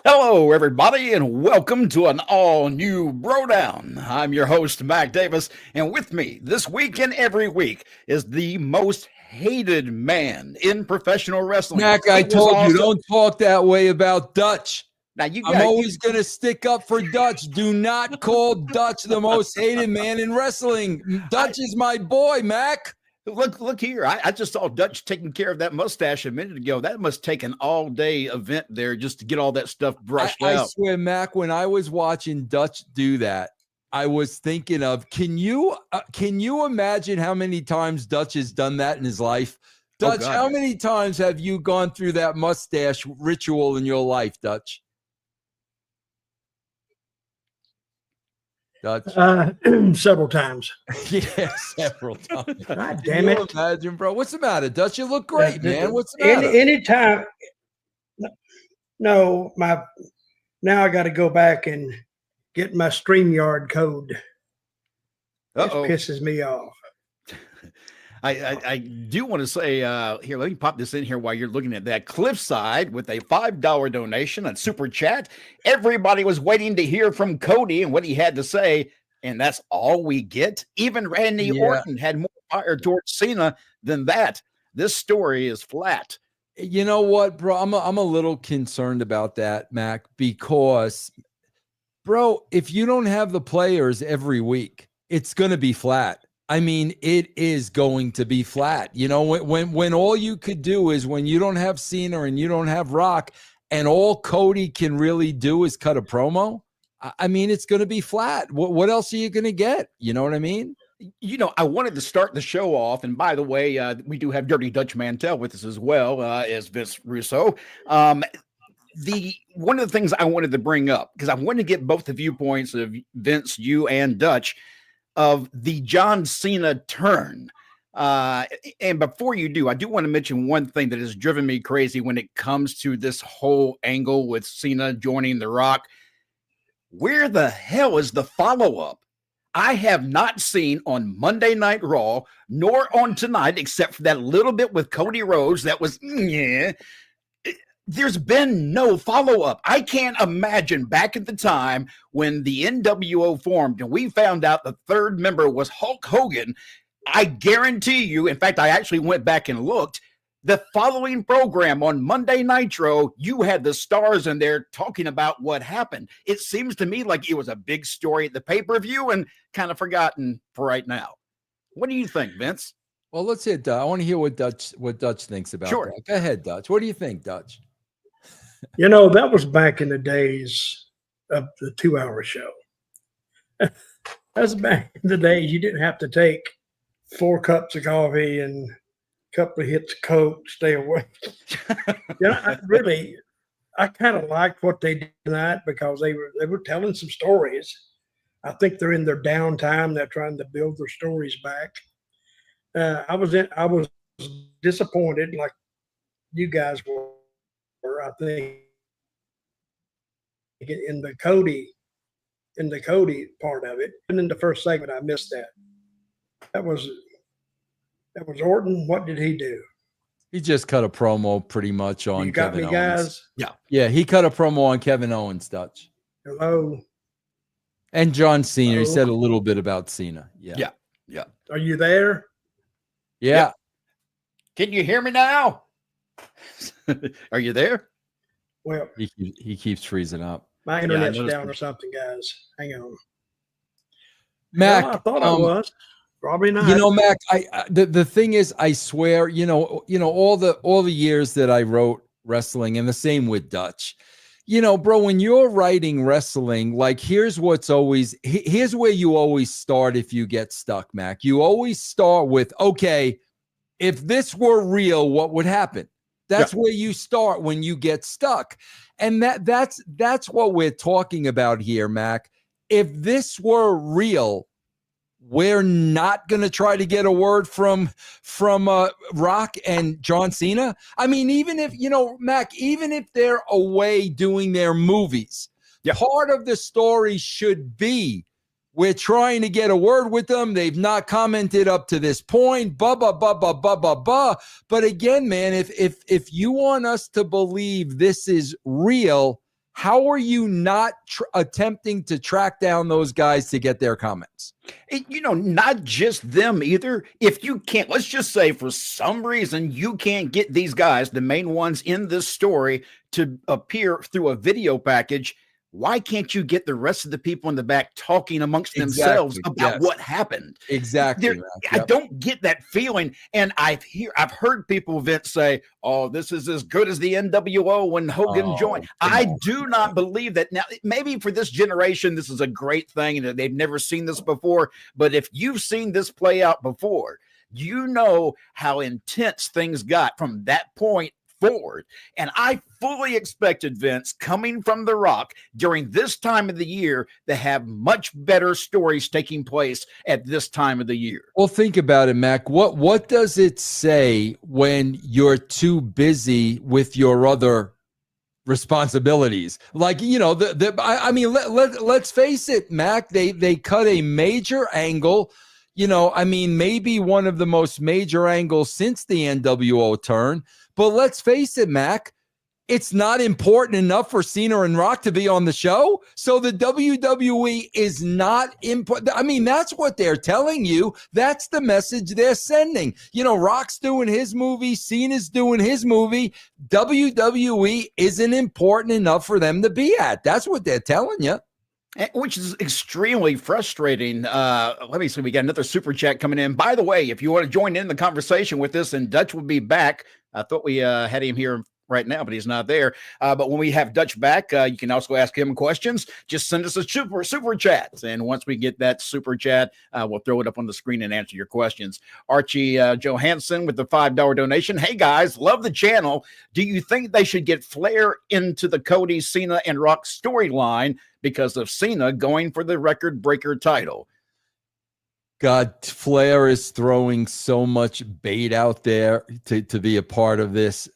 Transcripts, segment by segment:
Hello, everybody, and welcome to an all-new BroDown. I'm your host, Mac Davis, and with me this week and every week is the most hated man in professional wrestling. Mac, I told you, don't talk that way about Dutch. Now I'm always going to stick up for Dutch. Do not call Dutch the most hated man in wrestling. Dutch is my boy, Mac. Look here. I just saw Dutch taking care of that mustache a minute ago. That must take an all-day event there just to get all that stuff brushed out. I swear, Mac, when I was watching Dutch do that, I was thinking of, can you imagine how many times Dutch has done that in his life? Dutch, how many times have you gone through that mustache ritual in your life, Dutch? Dutch? Several times. Yeah, several times. God damn it. Imagine, bro. What's the matter, Dutch? You look great, man. What's the matter? Anytime. No, now I got to go back and get my StreamYard code. It pisses me off. I do want to say, here, let me pop this in here while you're looking at that. Cliffside with a $5 donation on Super Chat. Everybody was waiting to hear from Cody and what he had to say, and that's all we get. Even Randy Orton had more fire towards Cena than that. This story is flat. You know what, bro? I'm a little concerned about that, Mac, because, bro, if you don't have the players every week, it's going to be flat. I mean, it is going to be flat. You know, when all you could do is when you don't have Cena and you don't have Rock and all Cody can really do is cut a promo, I mean, it's going to be flat. What else are you going to get? You know what I mean? You know, I wanted to start the show off. And by the way, we do have Dirty Dutch Mantell with us as well as Vince Russo. One of the things I wanted to bring up, because I wanted to get both the viewpoints of Vince, you, and Dutch, of the John Cena turn. And before you do, I do want to mention one thing that has driven me crazy when it comes to this whole angle with Cena joining The Rock. Where the hell is the follow-up? I have not seen on Monday Night Raw, nor on tonight, except for that little bit with Cody Rhodes that was, there's been no follow-up. I can't imagine back at the time when the NWO formed and we found out the third member was Hulk Hogan. I guarantee you, in fact, I actually went back and looked, the following program on Monday Nitro, you had the stars in there talking about what happened. It seems to me like it was a big story at the pay-per-view and kind of forgotten for right now. What do you think, Vince? Well, let's hear Dutch. I want to hear what Dutch thinks about that. Go ahead, Dutch. What do you think, Dutch? You know, that was back in the days of the 2-hour show. That was back in the days you didn't have to take 4 cups of coffee and a couple of hits of Coke, stay awake. I kind of liked what they did tonight because they were telling some stories. I think they're in their downtime. They're trying to build their stories back. I was disappointed, like you guys were. I think in the Cody part of it, and in the first segment, I missed that. That was Orton. What did he do? He just cut a promo pretty much on Kevin Owens. Guys? Yeah, he cut a promo on Kevin Owens, Dutch. Hello. And John Cena. Hello. He said a little bit about Cena. Yeah. Are you there? Yeah. Can you hear me now? Are you there? Well, he keeps freezing up. My internet's down or something, guys. Hang on. Mac, I thought I was. Probably not. You know, Mac, the thing is, I swear, you know, all the years that I wrote wrestling, and the same with Dutch. You know, bro, when you're writing wrestling, like here's where you always start if you get stuck, Mac. You always start with, okay, if this were real, what would happen? That's where you start when you get stuck. And that's what we're talking about here, Mac. If this were real, we're not going to try to get a word from Rock and John Cena. I mean, even if, Mac, even if they're away doing their movies, part of the story should be we're trying to get a word with them. They've not commented up to this point. But again, man, if you want us to believe this is real, How are you not attempting to track down those guys to get their comments? Not just them either. If you can't, let's just say for some reason you can't get these guys, the main ones in this story, to appear through a video package, why can't you get the rest of the people in the back talking amongst themselves about what happened? Exactly. I don't get that feeling. And I've heard people, Vince, say, oh, this is as good as the NWO when Hogan joined. I do not believe that. Now, maybe for this generation, this is a great thing and they've never seen this before. But if you've seen this play out before, you know how intense things got from that point forward. And I fully expected, Vince, coming from The Rock during this time of the year, to have much better stories taking place at this time of the year. Well, think about it, Mac. What does it say when you're too busy with your other responsibilities? Like, let's face it, Mac, they cut a major angle, maybe one of the most major angles since the NWO turn. But let's face it, Mac, it's not important enough for Cena and Rock to be on the show. So the WWE is not important. That's what they're telling you. That's the message they're sending. Rock's doing his movie. Cena's doing his movie. WWE isn't important enough for them to be at. That's what they're telling you. Which is extremely frustrating. Let me see. We got another super chat coming in. By the way, if you want to join in the conversation with us, and Dutch will be back. I thought we had him here right now, but he's not there. But when we have Dutch back, you can also ask him questions. Just send us a super chat. And once we get that super chat, we'll throw it up on the screen and answer your questions. Archie Johansson with the $5 donation. Hey, guys, love the channel. Do you think they should get Flair into the Cody, Cena, and Rock storyline because of Cena going for the record breaker title? God, Flair is throwing so much bait out there to be a part of this,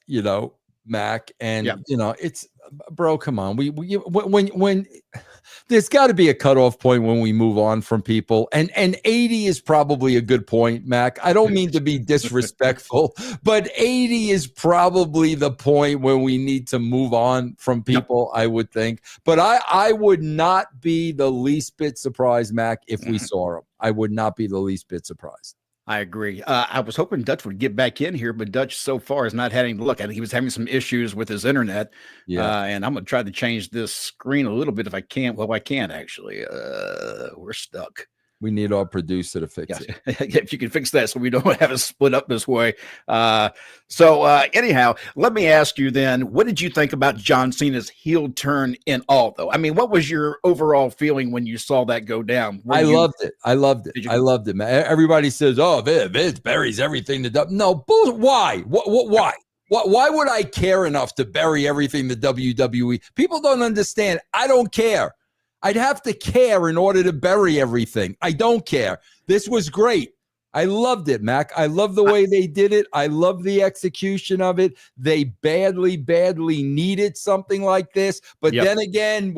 Mac. And, it's, bro, come on. When there's got to be a cutoff point when we move on from people. And 80 is probably a good point, Mac. I don't mean to be disrespectful, but 80 is probably the point when we need to move on from people, I would think. But I would not be the least bit surprised, Mac, if we saw him. I would not be the least bit surprised. I agree. I was hoping Dutch would get back in here, but Dutch so far has not had any look. I think he was having some issues with his internet. Yeah. And I'm going to try to change this screen a little bit if I can. Well, I can't actually. We're stuck. We need our producer to fix it. If you can fix that so we don't have it split up this way. Anyhow, let me ask you then, what did you think about John Cena's heel turn in all, though? What was your overall feeling when you saw that go down? I loved it. I loved it, man. Everybody says, oh, Vince buries everything. No, bull. Why? Why? Why would I care enough to bury everything the WWE? People don't understand. I don't care. I'd have to care in order to bury everything. I don't care. This was great. I loved it, Mac. I love the way they did it. I love the execution of it. They badly needed something like this. But then again,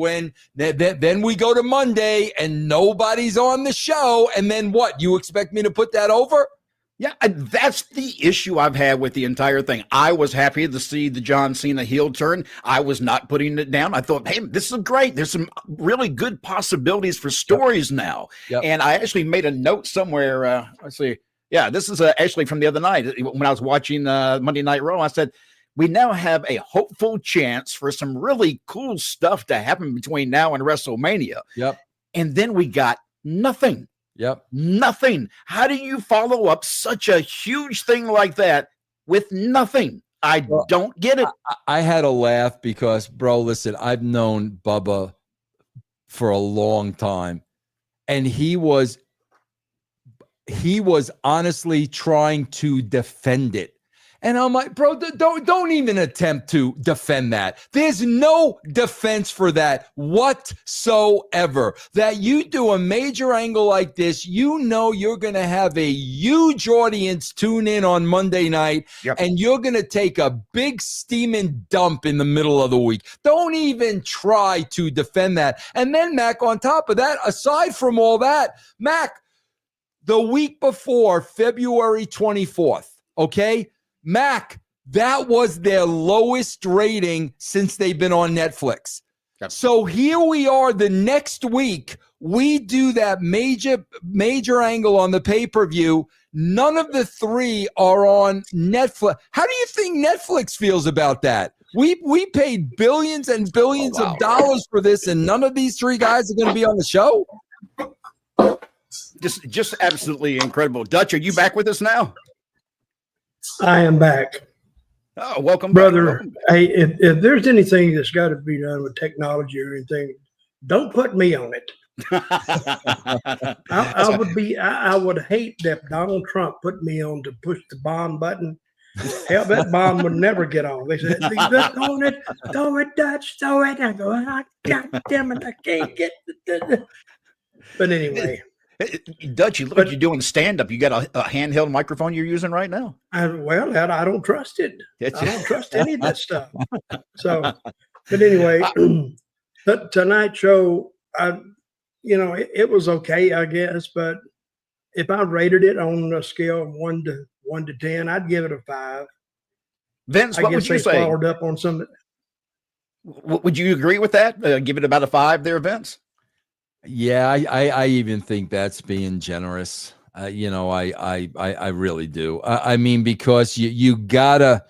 then we go to Monday and nobody's on the show. And then what? You expect me to put that over? Yeah, that's the issue I've had with the entire thing. I was happy to see the John Cena heel turn. I was not putting it down. I thought, hey, this is great. There's some really good possibilities for stories now. Yep. And I actually made a note somewhere. Let's see. Yeah, this is actually from the other night when I was watching Monday Night Raw. I said, we now have a hopeful chance for some really cool stuff to happen between now and WrestleMania. Yep. And then we got nothing. Yep. Nothing. How do you follow up such a huge thing like that with nothing? I don't get it. I had a laugh because, bro, listen, I've known Bubba for a long time, and he was honestly trying to defend it. And I'm like, bro, don't even attempt to defend that. There's no defense for that whatsoever. That you do a major angle like this, you're going to have a huge audience tune in on Monday night, and you're going to take a big steaming dump in the middle of the week. Don't even try to defend that. And then, Mac, on top of that, aside from all that, Mac, the week before, February 24th, okay? Mac, that was their lowest rating since they've been on Netflix. So here we are the next week. We do that major angle on the pay-per-view. None of the three are on Netflix. How do you think Netflix feels about that? We paid billions and billions of dollars for this, and none of these three guys are going to be on the show? Just absolutely incredible. Dutch, are you back with us now? I am back. Oh, welcome, brother. Welcome back. Hey, if there's anything that's got to be done with technology or anything, don't put me on it. I would hate that Donald Trump put me on to push the bomb button. Hell, that bomb would never get on. They said, throw it, Dutch, throw it. I go, oh, God damn it, I can't get it. But anyway. Dutch, you look like you're doing stand-up. You got a handheld microphone you're using right now? I don't trust it. I don't trust any of that stuff. So, but anyway, tonight's show, it was okay, I guess. But if I rated it on a scale of 1 to 10, I'd give it a 5. Vince, what would you say? Followed up on some. Would you agree with that? Give it about a 5 there, Vince? Yeah, I even think that's being generous. I really do. I mean, because you gotta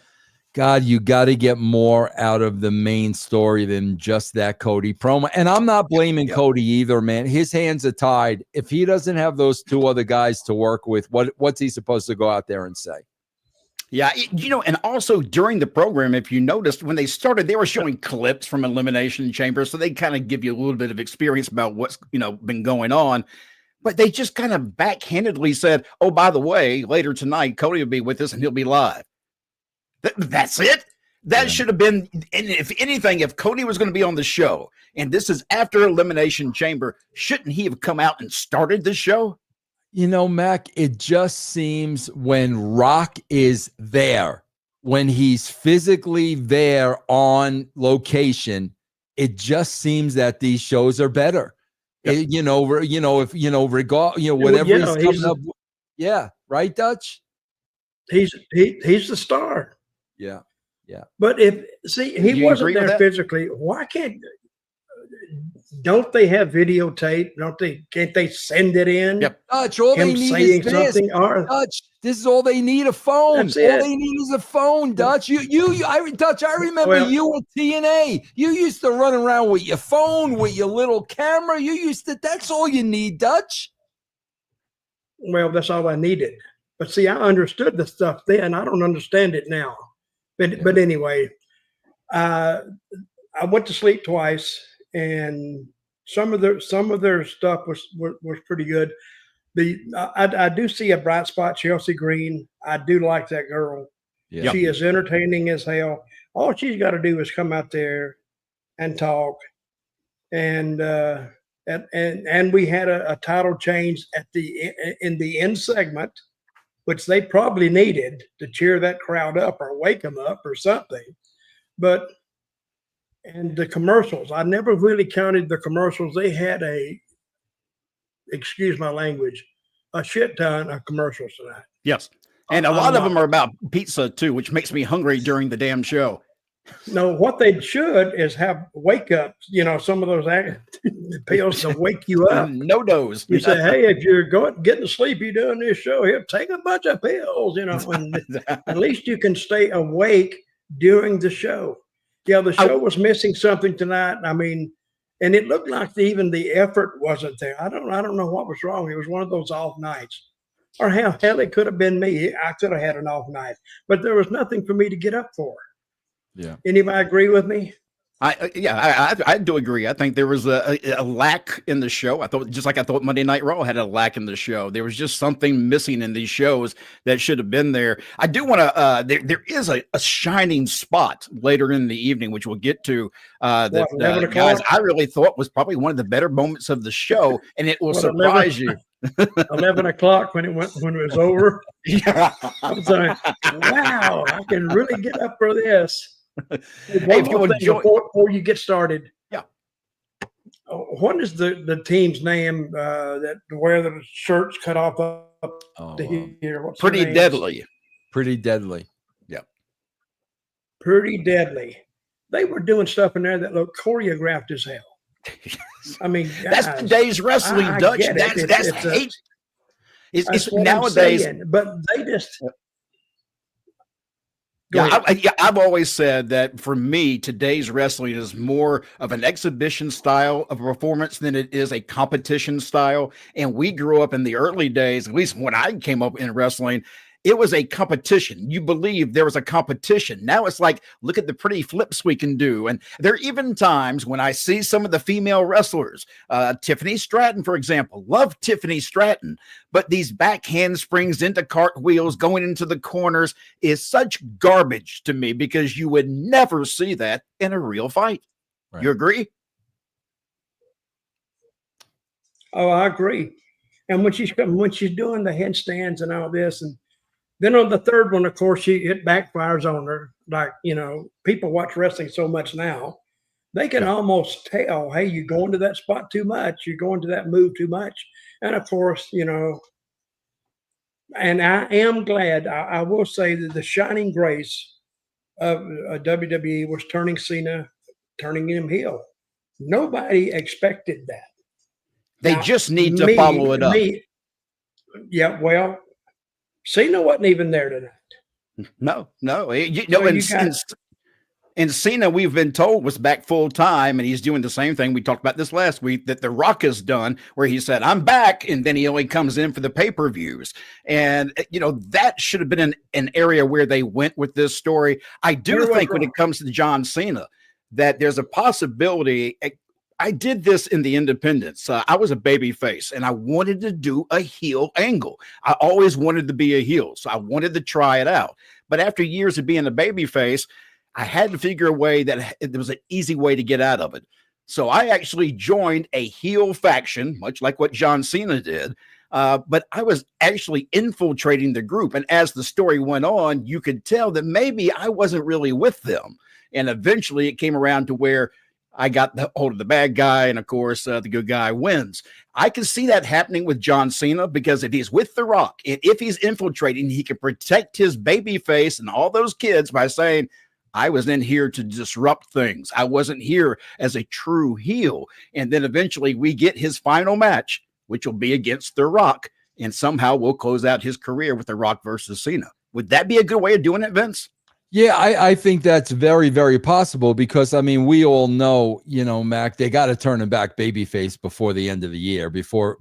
get more out of the main story than just that Cody promo. And I'm not blaming Cody either, man. His hands are tied. If he doesn't have those two other guys to work with, what's he supposed to go out there and say? Yeah, and also during the program, if you noticed, when they started, they were showing clips from Elimination Chamber, so they kind of give you a little bit of experience about what's been going on. But they just kind of backhandedly said, "Oh, by the way, later tonight, Cody will be with us and he'll be live." That's it. That should have been. And if anything, if Cody was going to be on the show, and this is after Elimination Chamber, shouldn't he have come out and started the show? Mac, it just seems when Rock is there, when he's physically there on location, it just seems that these shows are better. Yep. Whatever he's coming up. Yeah, right, Dutch? He's the star. Yeah. But he wasn't there physically. Why don't they have videotape? Can't they send it in? Yep. Dutch, all they need is this. Dutch, this is all they need, a phone. All they need is a phone, Dutch. Dutch, I remember you at TNA. You used to run around with your phone, with your little camera. That's all you need, Dutch. Well, that's all I needed. But see, I understood the stuff then. I don't understand it now. But anyway, I went to sleep twice. And some of their stuff was pretty good. I do see a bright spot, Chelsea Green. I do like that girl. Yeah. She is entertaining as hell. All she's got to do is come out there and talk. And we had a title change in the end segment, which they probably needed to cheer that crowd up or wake them up or something. And the commercials, I never really counted the commercials. They had excuse my language, a shit ton of commercials tonight. Yes. And a lot of them are about pizza too, which makes me hungry during the damn show. No, what they should is have wake ups, some of those pills to wake you up. No dose. You say, hey, if you're getting to sleep, you're doing this show here, take a bunch of pills, and at least you can stay awake during the show. Yeah, the show was missing something tonight. I mean, and it looked like even the effort wasn't there. I don't know what was wrong. It was one of those off nights. Or hell, it could have been me. I could have had an off night. But there was nothing for me to get up for. Yeah. Anybody agree with me? I do agree. I think there was a lack in the show. I thought Monday Night Raw had a lack in the show. There was just something missing in these shows that should have been there. I do want to. There is a shining spot later in the evening, which we'll get to. That guys, I really thought was probably one of the better moments of the show, and it will surprise you. 11 o'clock when it was over. Yeah. I was like, wow, I can really get up for this. Hey, before you get started, what is the team's name that where the shirts cut off up to here? What's Pretty Deadly. Pretty Deadly. Yeah. Pretty Deadly. they were doing stuff in there that looked choreographed as hell. I mean, guys, that's today's wrestling, I Dutch. get it. That's hate. It's that's what nowadays. I'm saying, but they just. I've always said that for me, today's wrestling is more of an exhibition style of performance than it is a competition style. And we grew up in the early days, at least when I came up in wrestling, it was a competition. You believed there was a competition. Now it's like, look at the pretty flips we can do. And there are even times when I see some of the female wrestlers, Tiffany Stratton, for example, love Tiffany Stratton, but these back handsprings into cartwheels, going into the corners is such garbage to me because you would never see that in a real fight. Right. You agree? Oh, I agree. And when she's doing the headstands and all this, and then on the third one, of course, it backfires on her. Like, people watch wrestling so much now, they can almost tell, hey, you're going to that spot too much. You're going to that move too much. And of course, and I am glad, I will say that the shining grace of WWE was turning Cena, turning him heel. Nobody expected that. They just need to follow it up. Yeah, well, Cena wasn't even there tonight. No. And Cena, we've been told, was back full time, and he's doing the same thing. We talked about this last week that The Rock has done, where he said, I'm back, and then he only comes in for the pay-per-views. And, that should have been an area where they went with this story. I do think when it comes to John Cena, that there's a possibility. I did this in the independents. I was a baby face, and I wanted to do a heel angle. I always wanted to be a heel, so I wanted to try it out. But after years of being a baby face, I had to figure a way that there was an easy way to get out of it. So I actually joined a heel faction, much like what John Cena did. But I was actually infiltrating the group. And as the story went on, you could tell that maybe I wasn't really with them. And eventually it came around to where I got the hold of the bad guy, and of course, the good guy wins. I can see that happening with John Cena because if he's with The Rock, and if he's infiltrating, he can protect his baby face and all those kids by saying, I was in here to disrupt things. I wasn't here as a true heel. And then eventually we get his final match, which will be against The Rock, and somehow we'll close out his career with The Rock versus Cena. Would that be a good way of doing it, Vince? Yeah, I think that's very, very possible because, we all know, Mac, they got to turn him back babyface before the end of the year, before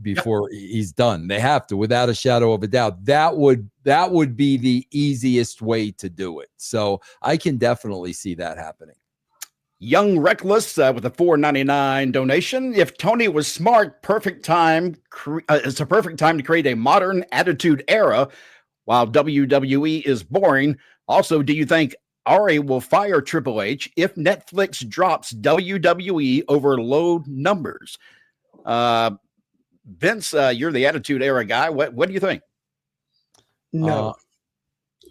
he's done. They have to, without a shadow of a doubt. That would be the easiest way to do it. So I can definitely see that happening. Young Reckless with a $4.99 donation. If Tony was smart, it's a perfect time to create a modern attitude era while WWE is boring. Also, do you think Ari will fire Triple H if Netflix drops WWE over low numbers? Vince, you're the Attitude Era guy. What do you think? No,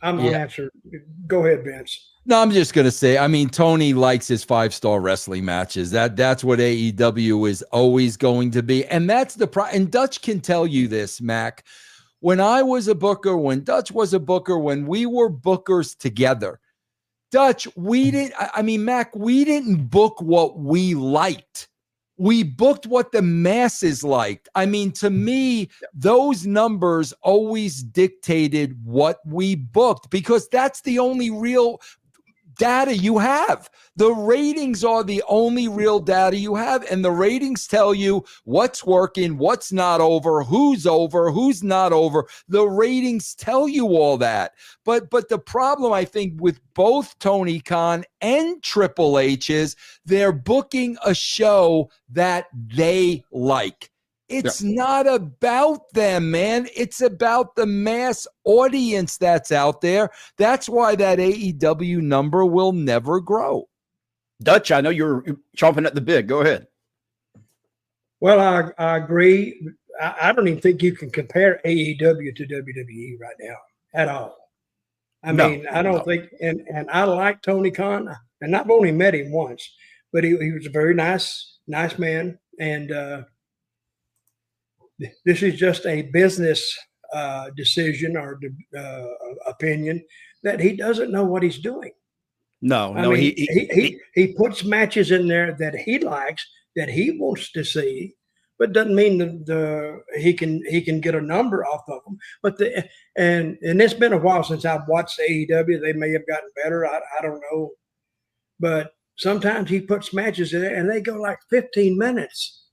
I'm going to answer. Go ahead, Vince. No, I'm just going to say, Tony likes his 5-star wrestling matches. That's what AEW is always going to be. And that's the problem. And Dutch can tell you this, Mac. When I was a booker, when Dutch was a booker, when we were bookers together, Dutch, Mac, we didn't book what we liked. We booked what the masses liked. To me, those numbers always dictated what we booked because that's the only real data you have. The ratings are the only real data you have, and the ratings tell you what's working, what's not over, who's not over. The ratings tell you all that. But the problem, I think, with both Tony Khan and Triple H is they're booking a show that they like. It's not about them, man. It's about the mass audience that's out there. That's why that AEW number will never grow. Dutch, I know you're chomping at the bit. Go ahead. Well, I agree. I don't even think you can compare AEW to WWE right now at all. I don't think, and I like Tony Khan, and I've only met him once, but he was a very nice man. And this is just a business decision or opinion that he doesn't know what he's doing. No, I no, mean, he puts matches in there that he likes, that he wants to see, but doesn't mean that he can get a number off of them. But and it's been a while since I've watched AEW. They may have gotten better. I don't know, but sometimes he puts matches in there and they go like 15 minutes.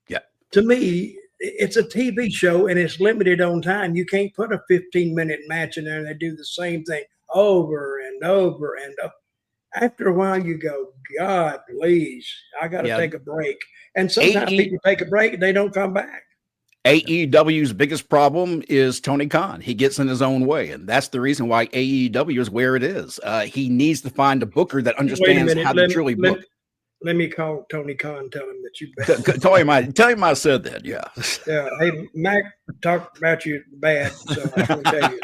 Yeah. To me, it's a TV show and it's limited on time. You can't put a 15-minute match in there and they do the same thing over and over and over. After a while, you go, God, please, I got to take a break. And sometimes people take a break and they don't come back. AEW's biggest problem is Tony Khan. He gets in his own way, and that's the reason why AEW is where it is. He needs to find a booker that understands how to truly book. Let me call Tony Khan, tell him that you tell him I said that. Yeah. Yeah. Hey, Mac talked about you bad, so I want to tell you.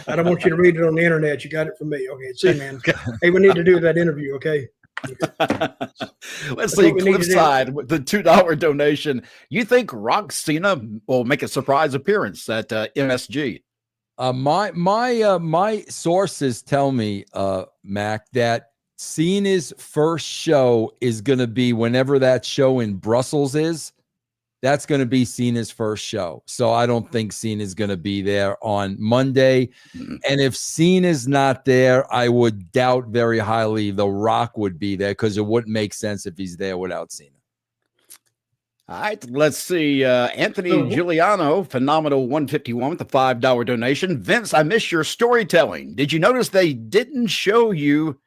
I don't want you to read it on the internet. You got it from me. Okay. See, man. Hey, we need to do that interview. Okay. Let's see. Cliffside with the $2 donation. You think Rock Cena will make a surprise appearance at MSG? My sources tell me, Mac, that Cena's first show is going to be whenever that show in Brussels is. That's going to be Cena's first show. So I don't think Cena's going to be there on Monday. And if Cena's not there, I would doubt very highly The Rock would be there, because it wouldn't make sense if he's there without Cena. All right, let's see. Anthony Giuliano, phenomenal 151 with a $5 donation. Vince, I miss your storytelling. Did you notice they didn't show you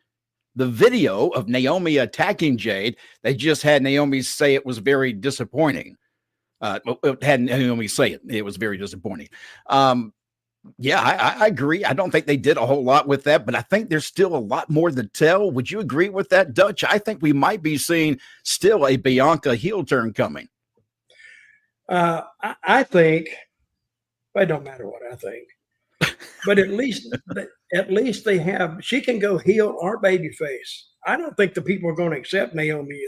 the video of Naomi attacking Jade? They just had Naomi say it was very disappointing. Had Naomi say it. It was very disappointing. Yeah, I agree. I don't think they did a whole lot with that, but I think there's still a lot more to tell. Would you agree with that, Dutch? I think we might be seeing still a Bianca heel turn coming. I think, but it don't matter what I think. But at least they have. She can go heel or babyface. I don't think the people are going to accept Naomi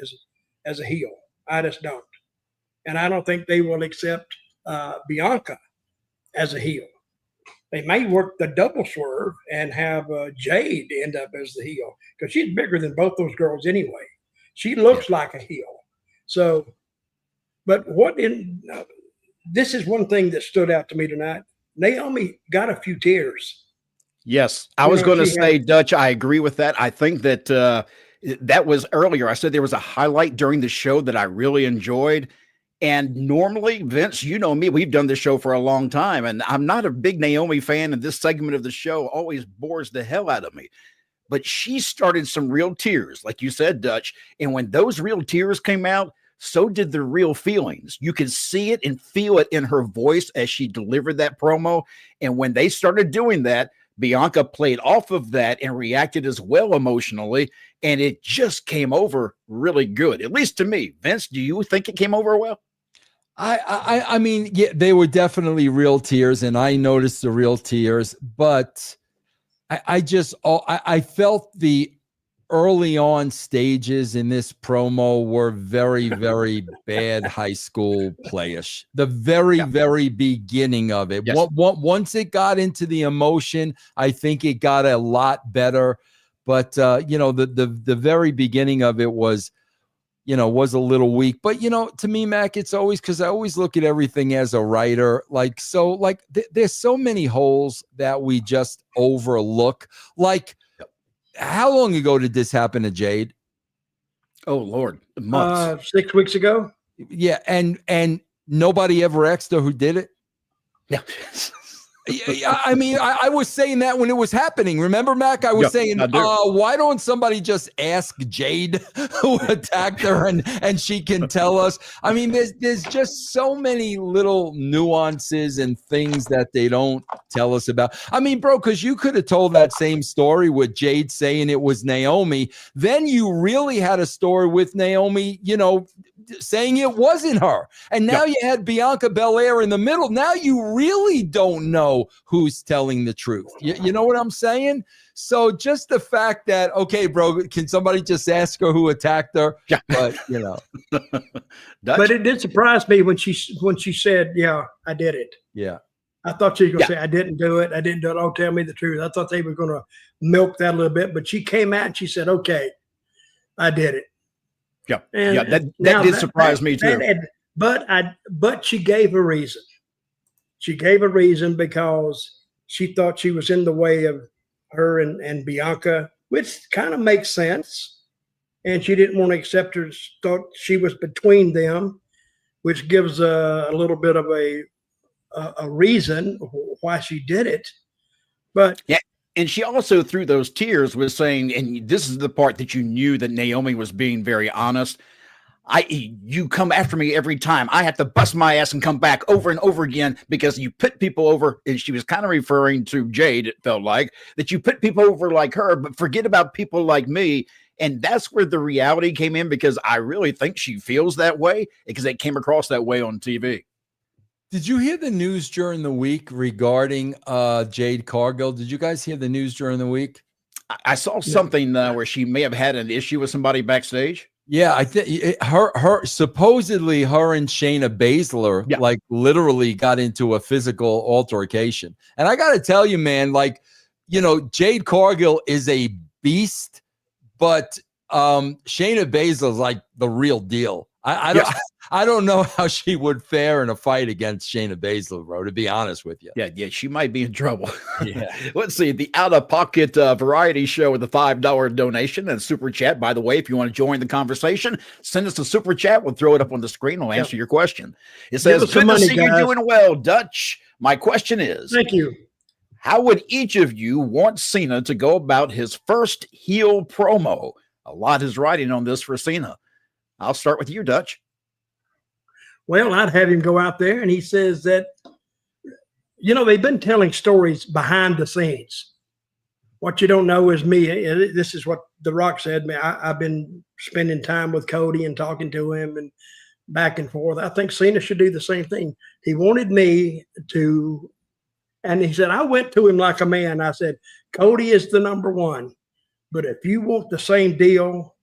as a heel. I just don't, and I don't think they will accept Bianca as a heel. They may work the double swerve and have Jade end up as the heel, because she's bigger than both those girls anyway. She looks like a heel. So, but this is one thing that stood out to me tonight. Naomi got a few tears. Yes, I was going to say, Dutch, I agree with that. I think that that was earlier. I said there was a highlight during the show that I really enjoyed. And normally, Vince, you know me, we've done this show for a long time, and I'm not a big Naomi fan, and this segment of the show always bores the hell out of me. But she started some real tears, like you said, Dutch. And when those real tears came out, so did the real feelings. You could see it and feel it in her voice as she delivered that promo. And when they started doing that, Bianca played off of that and reacted as well emotionally. And it just came over really good, at least to me. Vince, do you think it came over well? I mean, yeah, they were definitely real tears, and I noticed the real tears, but I felt the early on stages in this promo were very, very bad high school playish. The very beginning of it. Yes. Once it got into the emotion, I think it got a lot better. But the very beginning of it was a little weak. But to me, Mac, it's always, because I always look at everything as a writer. There's so many holes that we just overlook. Like, how long ago did this happen to Jade? Oh, Lord. Months. 6 weeks ago. Yeah. And nobody ever asked her who did it. Yeah. I mean, I was saying that when it was happening. Remember, Mac? I was saying, why don't somebody just ask Jade who attacked her and she can tell us? I mean, there's just so many little nuances and things that they don't tell us about. I mean, bro, because you could have told that same story with Jade saying it was Naomi. Then you really had a story with Naomi, saying it wasn't her. And now you had Bianca Belair in the middle. Now you really don't know who's telling the truth. You know what I'm saying? So just the fact that, okay, bro, can somebody just ask her who attacked her? Yeah. But, But it did surprise me when she said, yeah, I did it. Yeah. I thought she was going to Yeah. say, I didn't do it. I didn't do it. Oh, tell me the truth. I thought they were going to milk that a little bit, but she came out and she said, okay, I did it. Yeah. And Yeah. That now did surprise me too. But she gave a reason. She gave a reason because she thought she was in the way of her and Bianca, which kind of makes sense. And she didn't want to accept her, thought she was between them, which gives a little bit of a reason why she did it. But yeah. And she also, through those tears, was saying, and this is the part that you knew that Naomi was being very honest. You come after me every time. I have to bust my ass and come back over and over again because you put people over. And she was kind of referring to Jade, it felt like, that you put people over like her, but forget about people like me. And that's where the reality came in, because I really think she feels that way because it came across that way on TV. Did you hear the news during the week regarding Jade Cargill? Did you guys hear the news during the week? I saw something where she may have had an issue with somebody backstage. Yeah, I think her supposedly her and Shayna Baszler like literally got into a physical altercation. And I got to tell you, man, like, you know, Jade Cargill is a beast, but Shayna Baszler is like the real deal. I don't know how she would fare in a fight against Shayna Baszler, bro, to be honest with you. Yeah, she might be in trouble. Yeah. Let's see. The out-of-pocket variety show with a $5 donation and super chat. By the way, if you want to join the conversation, send us a super chat. We'll throw it up on the screen. We'll answer your question. It says, good to see you doing well, Dutch. My question is, thank you. How would each of you want Cena to go about his first heel promo? A lot is riding on this for Cena. I'll start with you, Dutch. Well, I'd have him go out there and he says that, you know, they've been telling stories behind the scenes. What you don't know is me. This is what The Rock said. Man, I've been spending time with Cody and talking to him and back and forth. I think Cena should do the same thing. He wanted me to, and he said, I went to him like a man. I said, Cody is the number one. But if you want the same deal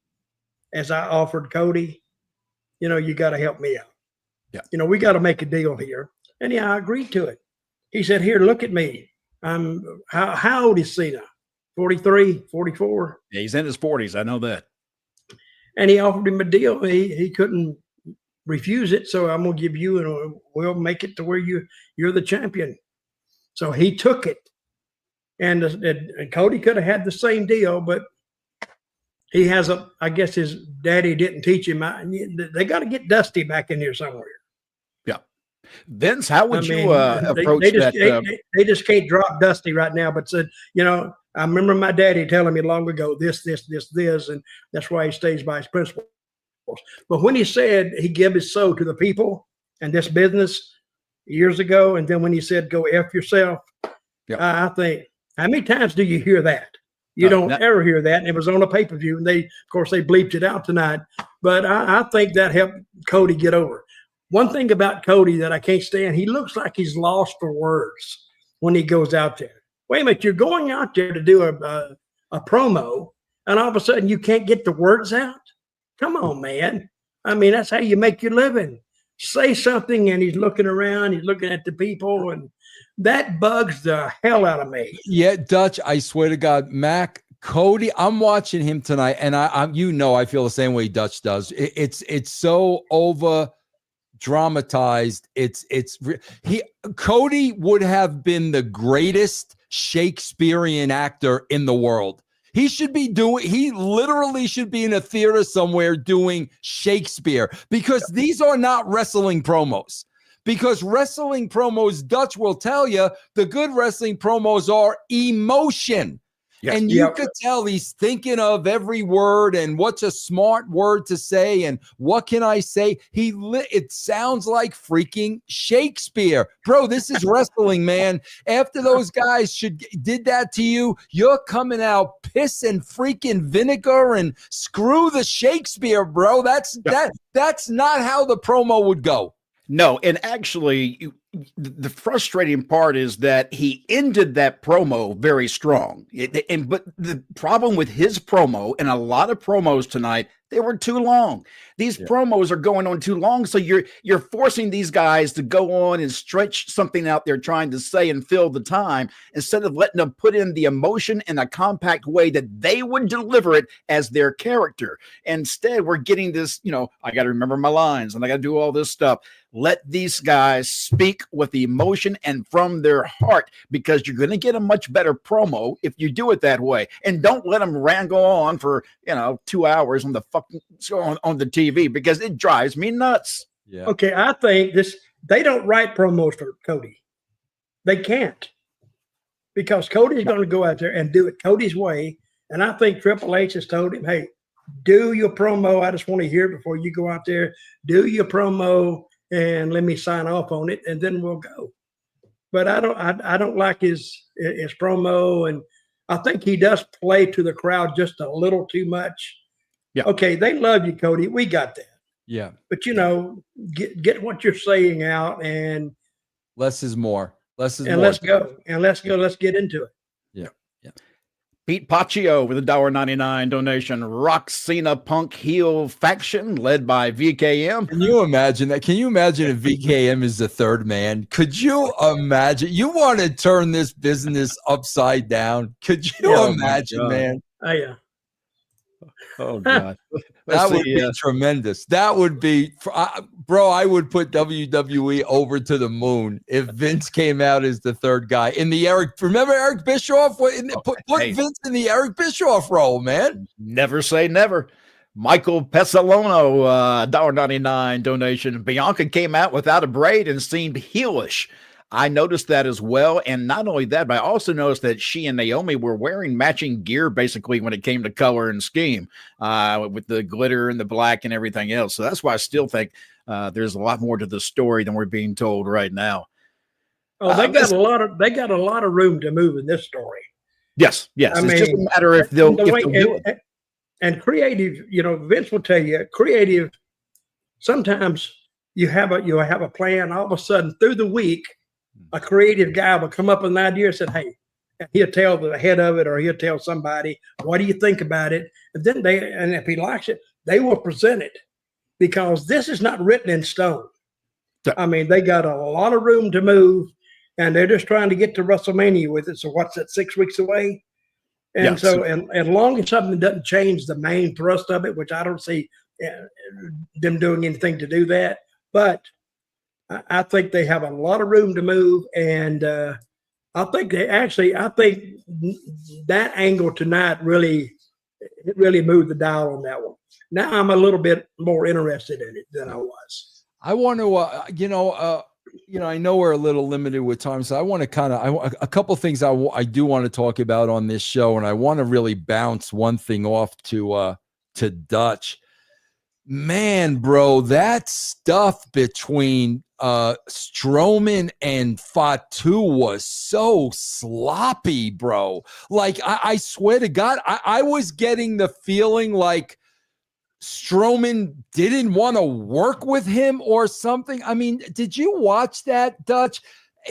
as I offered Cody, you know, you got to help me out. Yeah. You know, we got to make a deal here. And yeah, I agreed to it. He said, here, look at me. How old is Cena? 43, 44? Yeah, he's in his 40s. I know that. And he offered him a deal. He couldn't refuse it. So I'm going to give you, and we'll make it to where you're the champion. So he took it. And Cody could have had the same deal, but he has I guess his daddy didn't teach him. They got to get Dusty back in here somewhere. Yeah. Vince, how would you approach that? They just can't drop Dusty right now, but said, you know, I remember my daddy telling me long ago, this, and that's why he stays by his principles. But when he said he gave his soul to the people and this business years ago, and then when he said, go F yourself, I think, how many times do you hear that? You don't ever hear that. And it was on a pay-per-view. And of course, they bleeped it out tonight. But I think that helped Cody get over. One thing about Cody that I can't stand, he looks like he's lost for words when he goes out there. Wait a minute, you're going out there to do a promo, and all of a sudden you can't get the words out? Come on, man. I mean, that's how you make your living. Say something, and he's looking around, he's looking at the people, and that bugs the hell out of me. Yeah, Dutch, I swear to God, Mac, Cody, I'm watching him tonight, and I feel the same way Dutch does. It's so over dramatized. Cody would have been the greatest Shakespearean actor in the world. He literally should be in a theater somewhere doing Shakespeare, because these are not wrestling promos. Because wrestling promos, Dutch will tell you, the good wrestling promos are emotion. Yes. And you could tell he's thinking of every word and what's a smart word to say and what can I say. It sounds like freaking Shakespeare. Bro, this is wrestling, man. After those guys did that to you, you're coming out piss and freaking vinegar and screw the Shakespeare, bro. That's not how the promo would go. No, and actually, the frustrating part is that he ended that promo very strong. But the problem with his promo and a lot of promos tonight, they were too long. These promos are going on too long, so you're forcing these guys to go on and stretch something out they're trying to say and fill the time instead of letting them put in the emotion in a compact way that they would deliver it as their character. Instead, we're getting this, I got to remember my lines and I got to do all this stuff. Let these guys speak with emotion and from their heart, because you're going to get a much better promo if you do it that way. And don't let them wrangle on for 2 hours on the fucking on the TV, because it drives me nuts. Yeah. Okay, I think they don't write promos for Cody. They can't, because Cody's going to go out there and do it Cody's way. And I think Triple H has told him, "Hey, do your promo. I just want to hear it before you go out there. Do your promo and let me sign off on it, and then we'll go." But I don't like his promo, and I think he does play to the crowd just a little too much. Yeah. Okay, they love you, Cody. We got that. Yeah. But get what you're saying out, and less is more. Less is and more. Let's go. And let's go. Let's get into it. Yeah. Yeah. Pete Paccio with a $1.99 donation. Rock Cena Punk heel faction led by VKM. Can you imagine that? Can you imagine if VKM is the third man? Could you imagine? You want to turn this business upside down? Could you imagine, man? Oh, yeah. Oh, God. That would be tremendous. That would be, bro, I would put WWE over to the moon if Vince came out as the third guy. Remember Eric Bischoff? Put Vince in the Eric Bischoff role, man. Never say never. Michael Pesalono, $1.99 donation. Bianca came out without a braid and seemed heelish. I noticed that as well. And not only that, but I also noticed that she and Naomi were wearing matching gear basically when it came to color and scheme, with the glitter and the black and everything else. So that's why I still think there's a lot more to the story than we're being told right now. Oh, they got a lot of room to move in this story. Yes. It's just a matter if they'll do it. And creative, Vince will tell you, creative, sometimes you have a plan, all of a sudden through the week, a creative guy will come up with an idea and say, "Hey," and he'll tell the head of it, or he'll tell somebody, "What do you think about it?" And then if he likes it, they will present it, because this is not written in stone. I mean, they got a lot of room to move, and they're just trying to get to WrestleMania with it. So what's that, 6 weeks away? And as long as something doesn't change the main thrust of it, which I don't see them doing anything to do that, but I think they have a lot of room to move, and I think that angle tonight really moved the dial on that one. Now I'm a little bit more interested in it than I was. I want to, I know we're a little limited with time, so I want to a couple things I do want to talk about on this show, and I want to really bounce one thing off to Dutch. Man, bro, that stuff between Strowman and Fatu was so sloppy, bro. Like, I swear to God, I was getting the feeling like Strowman didn't want to work with him or something. I mean, did you watch that, Dutch?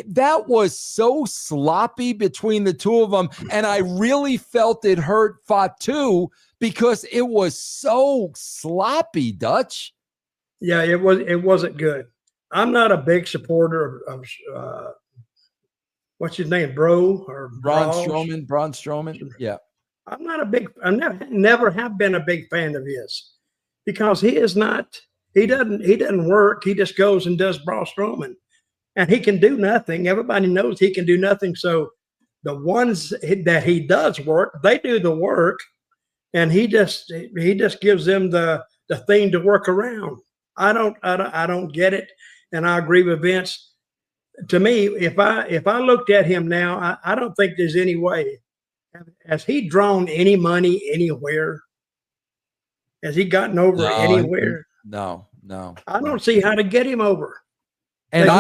That was so sloppy between the two of them, and I really felt it hurt Fatu because it was so sloppy, Dutch. Yeah, it wasn't good. I'm not a big supporter of what's his name, Braun Strowman. Yeah, I'm not a big. I never have been a big fan of his, because he is not. He doesn't work. He just goes and does Braun Strowman, and he can do nothing. Everybody knows he can do nothing. So the ones that he does work, they do the work, and he just gives them the thing to work around. I don't get it, and I agree with Vince. To me, if I looked at him now, I don't think there's any way. Has he drawn any money anywhere? Has he gotten over anywhere? No. I don't see how to get him over. And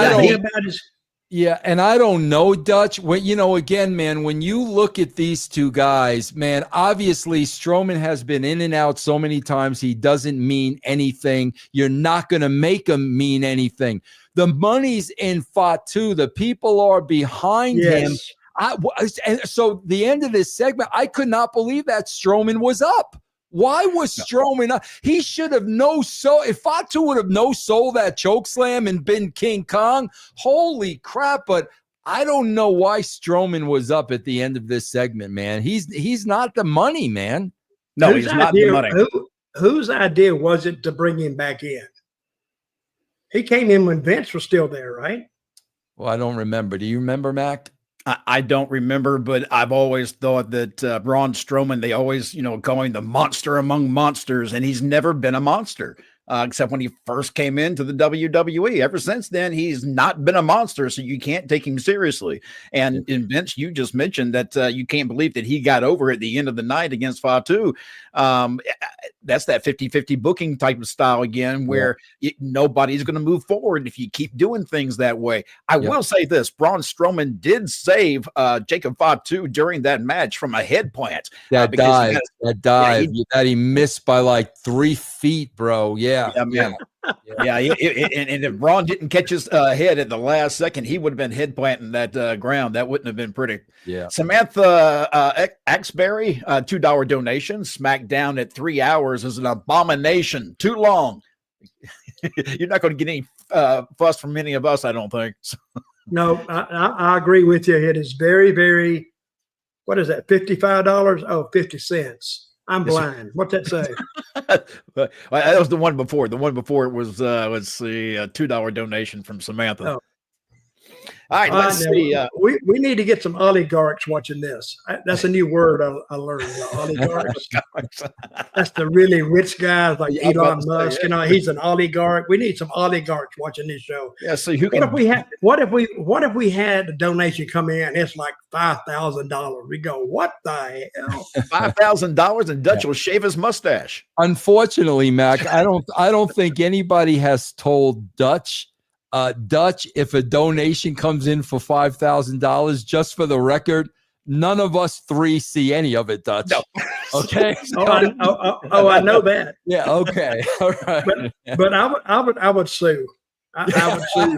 Yeah, and I don't know, Dutch. When again, man, when you look at these two guys, man, obviously Strowman has been in and out so many times. He doesn't mean anything. You're not going to make him mean anything. The money's in Fatu. The people are behind him. And so the end of this segment, I could not believe that Strowman was up. Why was Strowman up? He should have if Fatu would have no-sold that choke slam and been King Kong, holy crap. But I don't know why Strowman was up at the end of this segment, man. He's not the money, man. No, he's not the money. Whose idea was it to bring him back in? He came in when Vince was still there, right? Well, I don't remember. Do you remember, Mac? I don't remember, but I've always thought that Braun Strowman, they always, call him the monster among monsters, and he's never been a monster. Except when he first came into the WWE. Ever since then, he's not been a monster, so you can't take him seriously. And in Vince, you just mentioned that you can't believe that he got over at the end of the night against Fatu. That's that 50-50 booking type of style again, where nobody's going to move forward if you keep doing things that way. I will say this, Braun Strowman did save Jacob Fatu during that match from a head plant. That dive that he missed by like 3 feet, bro. And if Braun didn't catch his head at the last second, he would have been head planting that ground. That wouldn't have been pretty. Yeah. Samantha Axberry, $2 donation. SmackDown at 3 hours is an abomination. Too long. You're not going to get any fuss from any of us, I don't think. No, I agree with you. It is very, very, what is that, $55? Oh, 50 cents. I'm blind. What's that say? That was the one before. The one before it was, let's see, a $2 donation from Samantha. Oh. All right, let's see. We need to get some oligarchs watching this. That's a new word I learned. Oligarchs. That's the really rich guys like Elon Musk. He's an oligarch. We need some oligarchs watching this show. Yeah. So what if we had a donation come in? It's like $5,000. We go, what the hell? $5,000 and Dutch will shave his mustache. Unfortunately, Mac, I don't think anybody has told Dutch. Dutch, if a donation comes in for $5,000, just for the record, none of us three see any of it, Dutch. No. Okay. I know that. Yeah. Okay. All right. But I would sue. I would sue.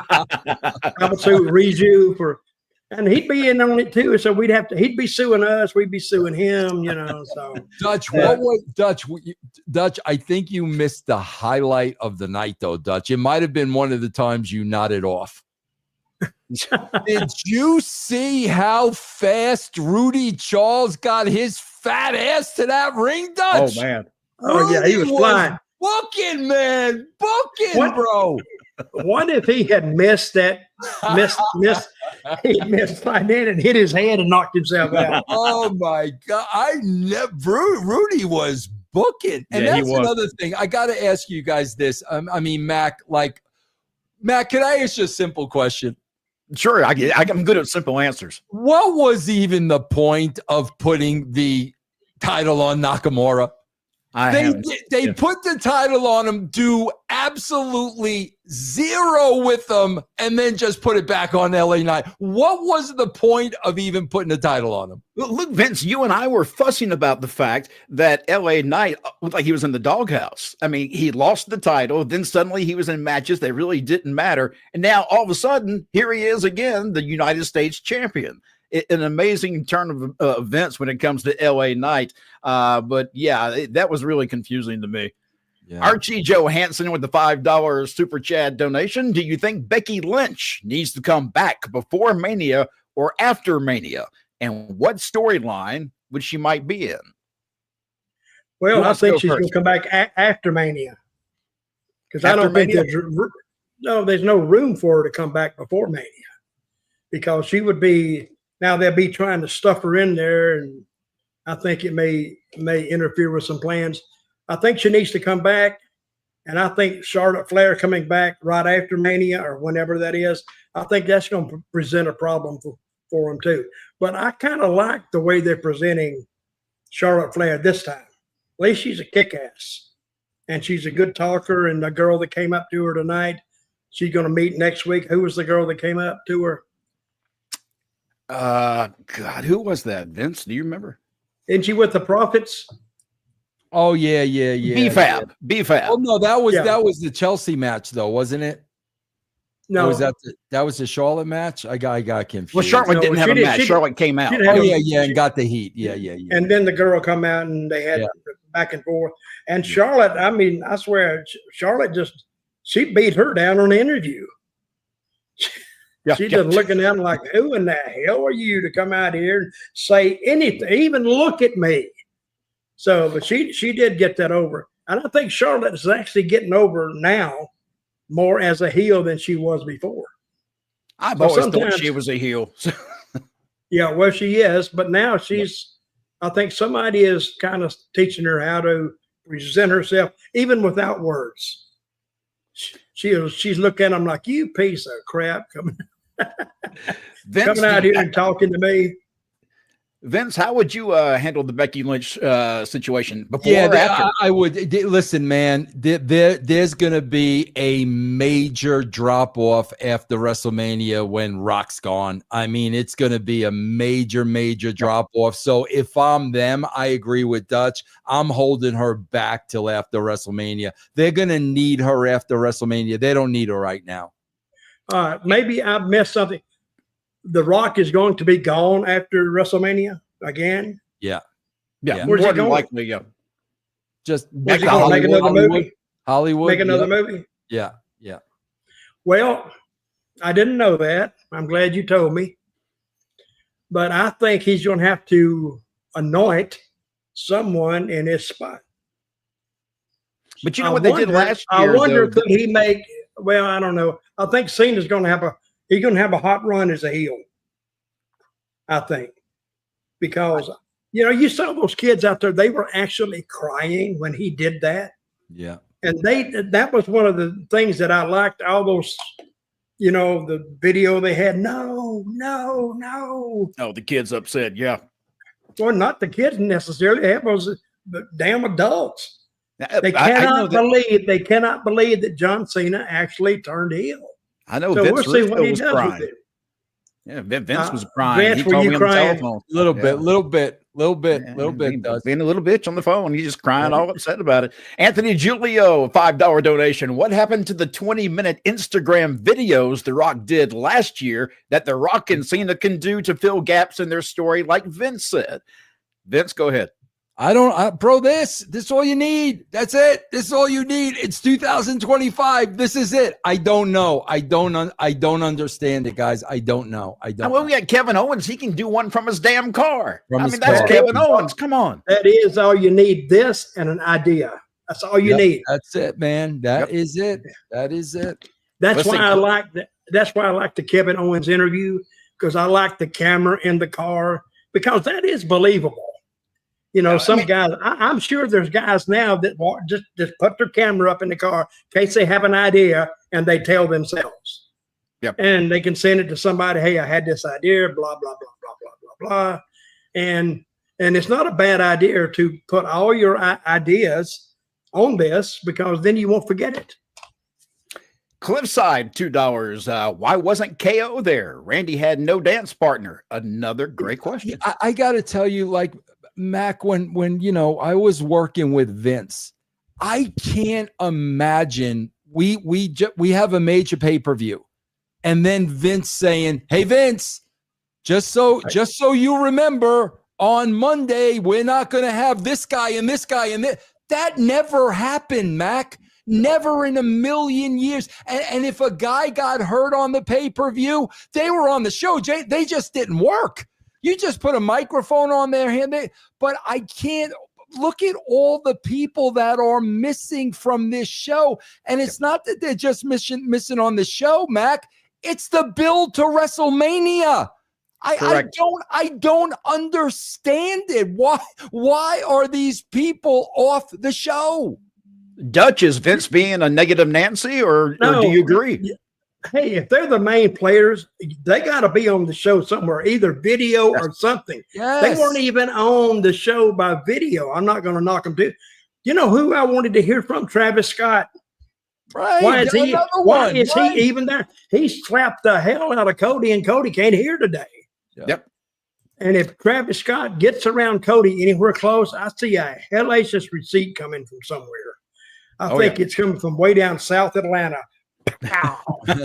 I would sue Reju for, and he'd be in on it too. So he'd be suing us. We'd be suing him. So Dutch, Dutch? I think you missed the highlight of the night, though, Dutch. It might have been one of the times you nodded off. Did you see how fast Rudy Charles got his fat ass to that ring, Dutch? Oh man! Oh yeah, he was flying. Booking, man, bro. What if he had missed he missed right in and hit his head and knocked himself out? Oh my God. Rudy was booking. And that's another thing. I got to ask you guys this. Mac, can I ask you a simple question? Sure. I'm good at simple answers. What was even the point of putting the title on Nakamura? They put the title on him, do absolutely zero with them, and then just put it back on LA Knight. What was the point of even putting the title on him? Look, Vince, you and I were fussing about the fact that LA Knight looked like he was in the doghouse. I mean, he lost the title, then suddenly he was in matches that really didn't matter. And now all of a sudden, here he is again, the United States champion. An amazing turn of events when it comes to LA Knight. But yeah, that was really confusing to me. Yeah. Archie Johansson with the $5 super chat donation. Do you think Becky Lynch needs to come back before Mania or after Mania? And what storyline would she might be in? Well, I think she's going to come back after Mania. Because I don't think there's no room for her to come back before Mania. Because she would be... Now they'll be trying to stuff her in there, and I think it may interfere with some plans. I think she needs to come back, and I think Charlotte Flair coming back right after Mania or whenever that is, I think that's going to present a problem for them too. But I kind of like the way they're presenting Charlotte Flair this time. At least she's a kick-ass, and she's a good talker, and the girl that came up to her tonight she's going to meet next week. Who was the girl that came up to her? God, who was that? Vince, do you remember? Isn't she with the Prophets? Oh yeah. B-Fab. B-Fab. Oh no, that was the Chelsea match though, wasn't it? No, Or was that was the Charlotte match? I got confused. Well, Charlotte didn't have a match. Charlotte came out. Oh yeah, and got the heat. Yeah. And then the girl come out and they had back and forth. And Charlotte, I mean, I swear, Charlotte she beat her down on the interview. She just looking at him like, who in the hell are you to come out here and say anything, even look at me? So, but she did get that over. And I think Charlotte is actually getting over now more as a heel than she was before. I've always thought she was a heel. Yeah, well, she is, but now I think somebody is kind of teaching her how to present herself, even without words. She's looking at them like, you piece of crap coming out here and talking to me. Vince, how would you handle the Becky Lynch situation before or after? I would. Listen, man, there's going to be a major drop-off after WrestleMania when Rock's gone. I mean, it's going to be a major drop-off. So if I'm them, I agree with Dutch. I'm holding her back till after WrestleMania. They're going to need her after WrestleMania. They don't need her right now. Maybe I've missed something. The Rock is going to be gone after WrestleMania again. Yeah. Where's he going? Likely, yeah. Just make another movie. Hollywood. Make another movie. Yeah. Well, I didn't know that. I'm glad you told me. But I think he's going to have to anoint someone in his spot. But you know what they did last year? I wonder, could he make? Well, I don't know. I think Cena's going to have a hot run as a heel. I think, because you saw those kids out there; they were actually crying when he did that. Yeah, and that was one of the things that I liked. All those, the video they had. No. Oh, the kids upset. Yeah. Well, not the kids necessarily. It was the damn adults. They cannot believe that John Cena actually turned heel. I know. So Vince we'll see what he was does crying. with it. Yeah, Vince was crying. Vince, were you crying? A little bit. Being a little bitch on the phone. He's just crying, all upset about it. Anthony Giulio, $5 donation. What happened to the 20-minute Instagram videos The Rock did last year that The Rock and Cena can do to fill gaps in their story, like Vince said? Vince, go ahead. Bro, this is all you need. That's it. This is all you need. It's 2025. This is it. I don't know. I don't understand it, guys. I don't know. Well, we got Kevin Owens. He can do one from his damn car. That's car. Kevin Owens. Come on. That is all you need. This and an idea. That's all you need. That's it, man. That is it. That is it. That's why I like that. That's why I like the Kevin Owens interview, because I like the camera in the car, because that is believable. Some guys, I'm sure there's guys now that just put their camera up in the car in case they have an idea and they tell themselves. Yep. And they can send it to somebody. Hey, I had this idea, blah, blah, blah, blah, blah, blah, blah. And it's not a bad idea to put all your ideas on this, because then you won't forget it. Cliffside, $2. Why wasn't KO there? Randy had no dance partner. Another great question. I got to tell you, like, Mac, when I was working with Vince, I can't imagine we have a major pay-per-view, and then Vince saying, "Hey Vince, just so you remember, on Monday we're not going to have this guy and this guy and this." That never happened, Mac. Never in a million years. And if a guy got hurt on the pay-per-view, they were on the show. They just didn't work. You just put a microphone on their hand. But I can't look at all the people that are missing from this show. And it's not that they're just missing on the show, Mac. It's the build to WrestleMania. I don't understand it. Why are these people off the show? Dutch, is Vince being a negative Nancy, or do you agree? Hey, if they're the main players, they got to be on the show somewhere, either video or something. Yes. They weren't even on the show by video. I'm not going to knock them too. You know who I wanted to hear from? Travis Scott. Right. Why is he? Another Why one. is Right. he even there? He slapped the hell out of Cody, and Cody can't hear today. Yep. And if Travis Scott gets around Cody anywhere close, I see a hellacious receipt coming from somewhere. I think it's coming from way down South Atlanta. Pow!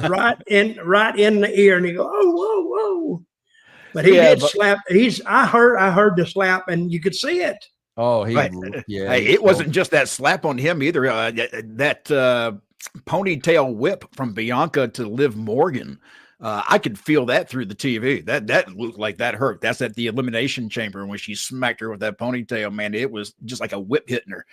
right in the ear, and he go, "Oh, whoa, whoa!" But he did slap. I heard the slap, and you could see it. Oh, Hey, it wasn't just that slap on him either. That ponytail whip from Bianca to Liv Morgan. I could feel that through the TV. That looked like that hurt. That's at the Elimination Chamber when she smacked her with that ponytail. Man, it was just like a whip hitting her.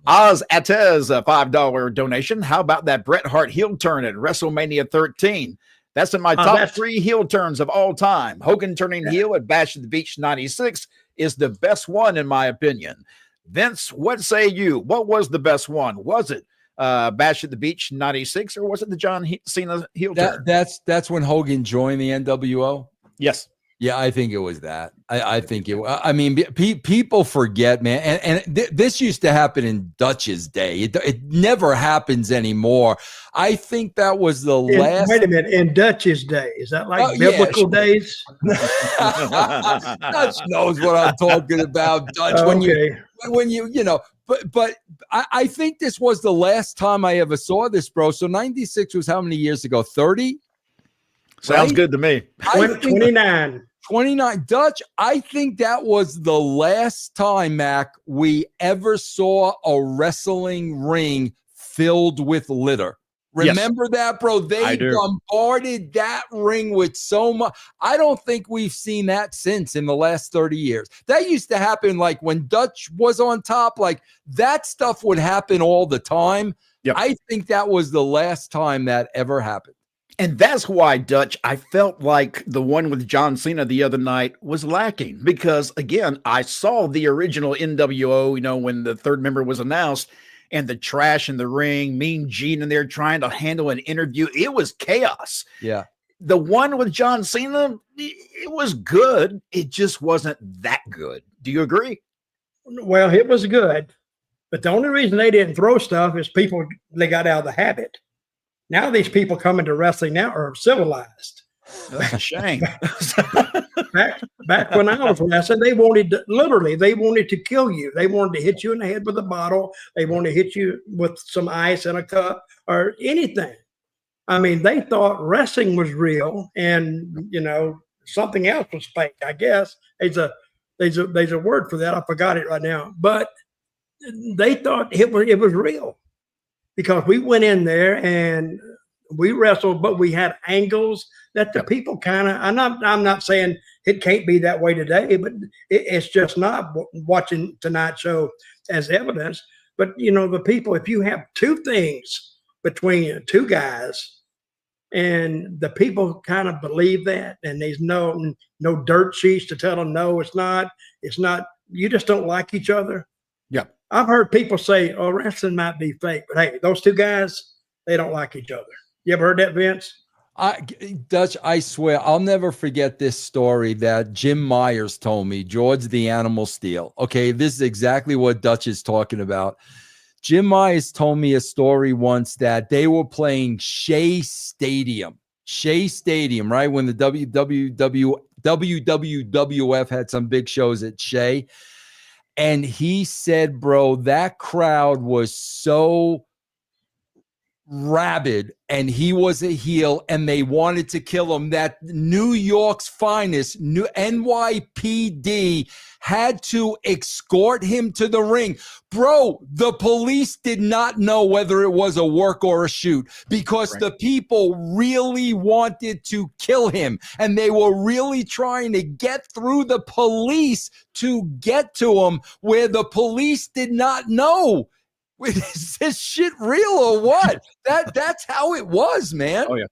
Oz Atez, a $5 donation. How about that Bret Hart heel turn at WrestleMania 13? That's in my top 3 heel turns of all time. Hogan turning heel at Bash at the Beach 96 is the best one, in my opinion. Vince, what say you? What was the best one? Was it Bash at the Beach 96, or was it the John Cena heel turn? That's when Hogan joined the NWO? Yes. Yeah, I think it was that. I think it. I mean, people forget, man, and this used to happen in Dutch's day. It never happens anymore. I think that was the last. Wait a minute, in Dutch's day, is that like biblical days? Dutch knows what I'm talking about. Dutch, when you know. But I think this was the last time I ever saw this, bro. So 96 was how many years ago? 30. Sounds good to me. 29. 29. Dutch, I think that was the last time, Mac, we ever saw a wrestling ring filled with litter. Remember that, bro? They bombarded that ring with so much. I don't think we've seen that since in the last 30 years. That used to happen like when Dutch was on top. Like that stuff would happen all the time. Yep. I think that was the last time that ever happened. And that's why, Dutch, I felt like the one with John Cena the other night was lacking because, again, I saw the original NWO, when the third member was announced and the trash in the ring, Mean Gene in there trying to handle an interview. It was chaos. Yeah. The one with John Cena, it was good. It just wasn't that good. Do you agree? Well, it was good. But the only reason they didn't throw stuff is they got out of the habit. Now these people coming to wrestling now are civilized. That's a shame. back when I was wrestling, they wanted to kill you. They wanted to hit you in the head with a bottle. They wanted to hit you with some ice in a cup or anything. I mean, they thought wrestling was real and, something else was fake, I guess. There's a word for that. I forgot it right now. But they thought it was real. Because we went in there and we wrestled, but we had angles that the people kind of. I'm not saying it can't be that way today, but it's just not watching tonight's show as evidence. But the people, if you have two things between two guys, and the people kind of believe that, and there's no dirt sheets to tell them no, it's not. You just don't like each other. Yeah. I've heard people say, "Oh, wrestling might be fake," but hey, those two guys, they don't like each other. You ever heard that, Vince? Dutch, I swear, I'll never forget this story that Jim Myers told me, George the Animal Steel. Okay, this is exactly what Dutch is talking about. Jim Myers told me a story once that they were playing Shea Stadium, right? When the WWF had some big shows at Shea. And he said, bro, that crowd was so rabid and he was a heel and they wanted to kill him that New York's finest, NYPD, had to escort him to the ring. Bro, the police did not know whether it was a work or a shoot because the people really wanted to kill him and they were really trying to get through the police to get to him where the police did not know. Wait, is this shit real or what? That's how it was, man. Oh, yeah.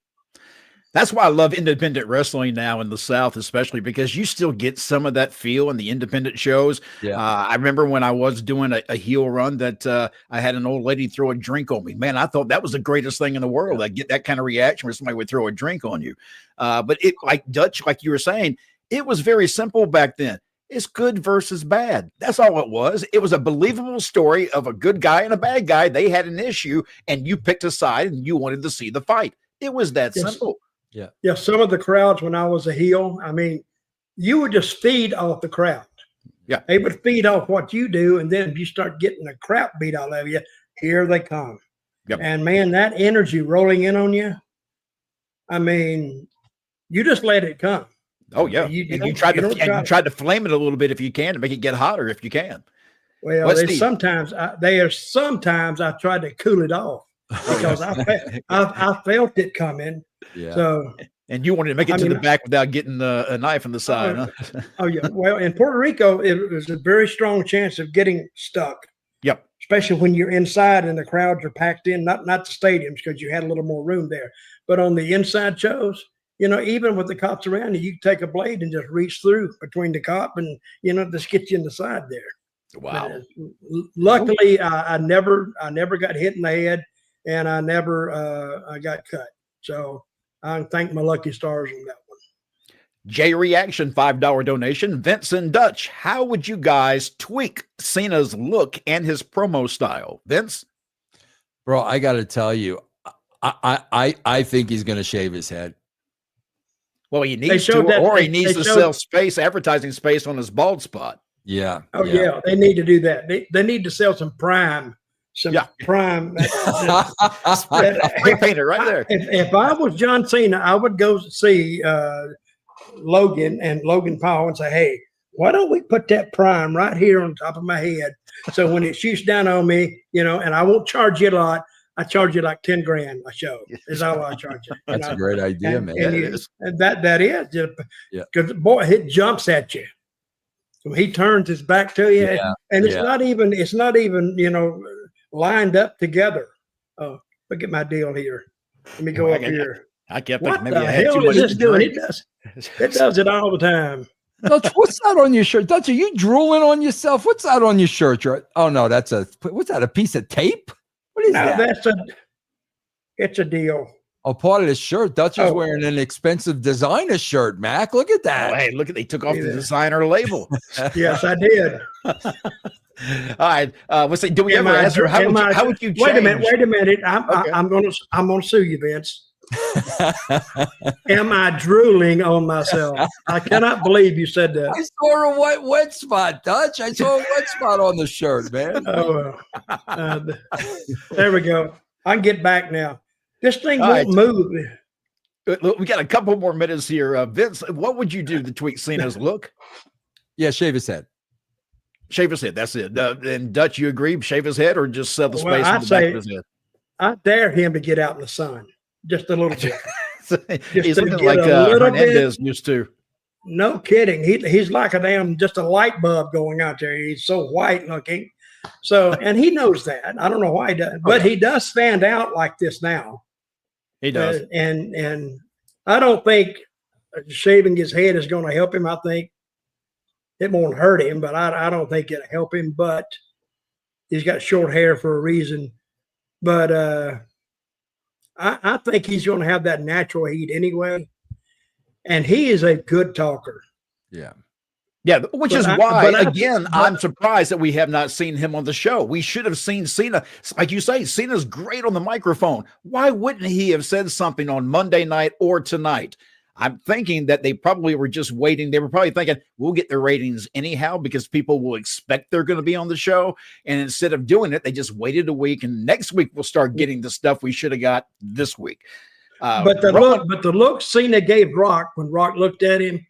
That's why I love independent wrestling now in the South, especially because you still get some of that feel in the independent shows. Yeah. I remember when I was doing a heel run that I had an old lady throw a drink on me. Man, I thought that was the greatest thing in the world. I get that kind of reaction where somebody would throw a drink on you. But it, like Dutch, like you were saying, it was very simple back then. It's good versus bad. That's all it was. It was a believable story of a good guy and a bad guy. They had an issue, and you picked a side, and you wanted to see the fight. It was that simple. Yeah. Yeah. Some of the crowds when I was a heel, I mean, you would just feed off the crowd. Yeah. They would feed off what you do. And then if you start getting the crap beat out of you, here they come. Yep. And man, that energy rolling in on you, I mean, you just let it come. Oh yeah, you tried to flame it a little bit if you can to make it get hotter if you can. Well, sometimes I tried to cool it off because I felt it coming. Yeah. So and you wanted to make it to the back without getting a knife in the side, huh? Oh yeah. Well, in Puerto Rico, it was a very strong chance of getting stuck. Yep. Especially when you're inside and the crowds are packed in, not the stadiums because you had a little more room there, but on the inside shows. You know, even with the cops around you, you take a blade and just reach through between the cop and, you know, just get you in the side there. Wow. Luckily, I never got hit in the head and I never I got cut. So I thank my lucky stars on that one. J Reaction, $5 donation. Vince and Dutch, how would you guys tweak Cena's look and his promo style? Vince? Bro, I got to tell you, I think he's going to shave his head. Well, he needs to, or he needs to sell space, advertising space on his bald spot. Yeah. Oh, yeah. They need to do that. They need to sell some prime. Prime. Spray painter right there. If I was John Cena, I would go see Logan and Logan Paul and say, hey, why don't we put that prime right here on top of my head? So when it shoots down on me, you know, and I won't charge you a lot. I charge you like 10 grand a show. Is all I charge you. That's a great idea, man. That is. Because boy, it jumps at you. So he turns his back to you, and it's not even, you know, lined up together. Oh, look at my deal here. Let me go up here. I kept what maybe the I had hell too much is this doing? drink. It does it all the time. Dutch, what's that on your shirt? Dutch, are you drooling on yourself? What's that on your shirt? Oh no, what's that? A piece of tape? What is that? It's a deal. Oh, part of the shirt. Dutch is wearing an expensive designer shirt, Mac. Look at that. Oh, hey, look they took off the designer label. Yes, I did. All right. Let's see. Do we ever answer how would you change? Wait a minute. I'm gonna sue you, Vince. Am I drooling on myself? I cannot believe you said that. I saw a wet spot, Dutch. I saw a wet spot on the shirt, man. Oh, there we go. I can get back now. This thing won't move. We got a couple more minutes here. Vince, what would you do to tweak Cena's look? Yeah, shave his head. Shave his head. That's it. And Dutch, you agree? Shave his head or just sell the space on the back of his head? I dare him to get out in the sun just a little bit. He's looking like Hernandez used to. No kidding. He's like just a light bulb going out there. He's so white looking. So, and he knows that. I don't know why he does, but he does stand out like this now. He does. And I don't think shaving his head is going to help him. I think it won't hurt him, but I don't think it'll help him. But he's got short hair for a reason. But I think he's going to have that natural heat anyway. And he is a good talker. Yeah. Yeah, which is why, again, I'm surprised that we have not seen him on the show. We should have seen Cena. Like you say, Cena's great on the microphone. Why wouldn't he have said something on Monday night or tonight? I'm thinking that they probably were just waiting. They were probably thinking, we'll get the ratings anyhow because people will expect they're going to be on the show. And instead of doing it, they just waited a week. And next week, we'll start getting the stuff we should have got this week. But the look Cena gave Rock when Rock looked at him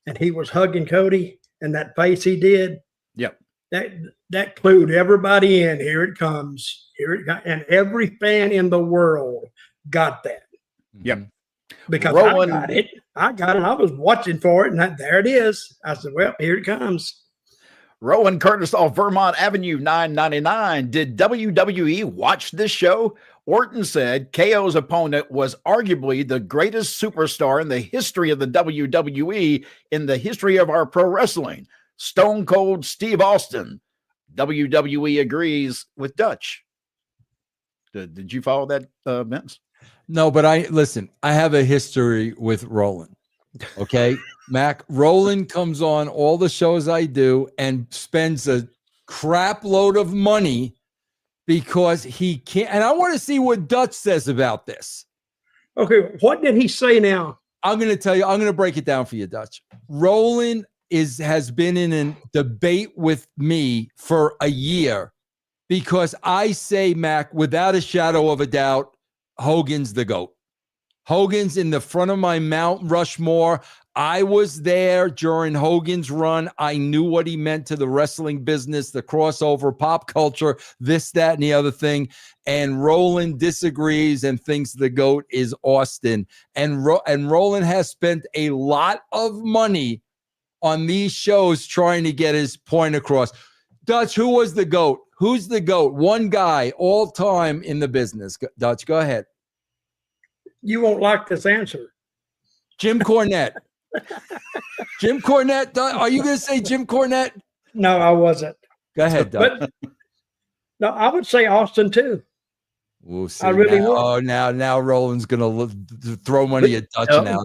and he was hugging Cody and that face he did. Yep. That clued everybody in. Here it comes. And every fan in the world got that. Yep. Because I got it. I was watching for it, and there it is. I said, well, here it comes. Rowan Curtis off Vermont Avenue, 999. Did WWE watch this show? Orton said KO's opponent was arguably the greatest superstar in the history of the WWE, in the history of our pro wrestling. Stone Cold Steve Austin. WWE agrees with Dutch. Did you follow that, Vince? No, but I have a history with Roland. Okay. Mac, Roland comes on all the shows I do and spends a crap load of money because he can't. And I want to see what Dutch says about this. Okay, what did he say now? I'm going to tell you, I'm going to break it down for you, Dutch. Roland has been in a debate with me for a year because I say, Mac, without a shadow of a doubt, Hogan's the GOAT. Hogan's in the front of my Mount Rushmore. I was there during Hogan's run. I knew what he meant to the wrestling business, the crossover, pop culture, this, that, and the other thing. And Roland disagrees and thinks the GOAT is Austin. And Roland has spent a lot of money on these shows trying to get his point across. Dutch, who was the GOAT? Who's the GOAT? One guy all time in the business. Dutch, go ahead. You won't like this answer. Jim Cornette. Jim Cornette. Are you going to say Jim Cornette? No, I wasn't. Go ahead, Doug. But no, I would say Austin too. We'll see. I really would. Oh, now Roland's going to throw money at Dutch now.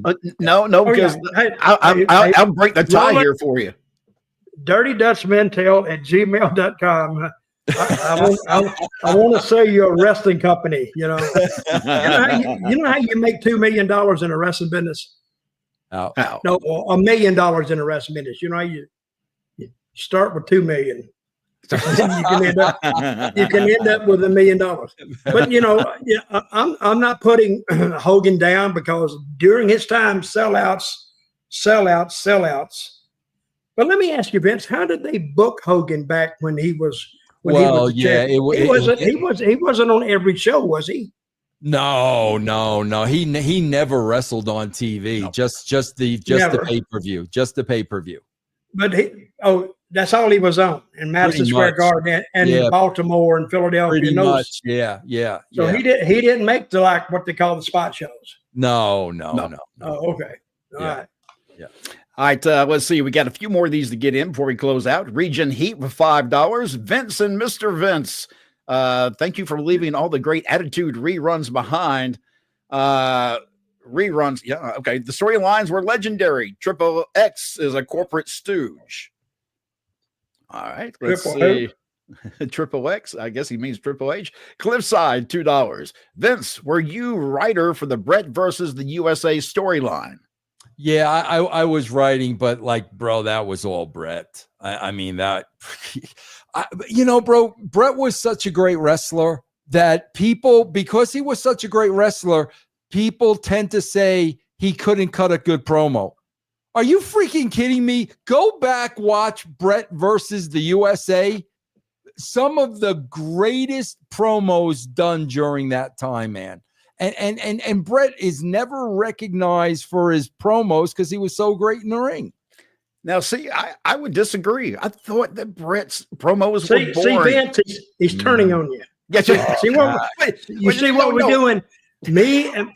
No, because I'll break the tie here for you. Dirty Dutch Mantell at gmail.com. I want to say you're a wrestling company. You know how you make $2 million in a wrestling business? Oh. No, $1 million in a wrestling business. You know how you start with $2 million. you can end up with $1 million. But I'm not putting Hogan down because during his time, sellouts. But let me ask you, Vince, how did they book Hogan back when he was? He wasn't on every show, was he? No. He never wrestled on TV. No. Just the pay-per-view. Just the pay-per-view. But that's all he was on in Madison Square Garden and Baltimore and Philadelphia. Pretty much. Yeah. So he didn't make the what they call the spot shows. No. Oh, okay. All right. Yeah. All right, let's see. We got a few more of these to get in before we close out. Region Heat with $5. Vince and Mr. Vince. Thank you for leaving all the great attitude reruns behind. Reruns. Yeah. Okay. The storylines were legendary. Triple X is a corporate stooge. All right. Let's see. Triple X. I guess he means Triple H. Cliffside, $2. Vince, were you writer for the Brett versus the USA storyline? Yeah, I was writing, but bro, that was all Brett. I mean, bro, Brett was such a great wrestler that because he was such a great wrestler, people tend to say he couldn't cut a good promo. Are you freaking kidding me? Go back, watch Brett versus the USA. Some of the greatest promos done during that time, man. And Brett is never recognized for his promos because he was so great in the ring. Now, see, I would disagree. I thought that Brett's promos were boring. See, Vince, he's turning on you. Yes, see what we're doing? Me and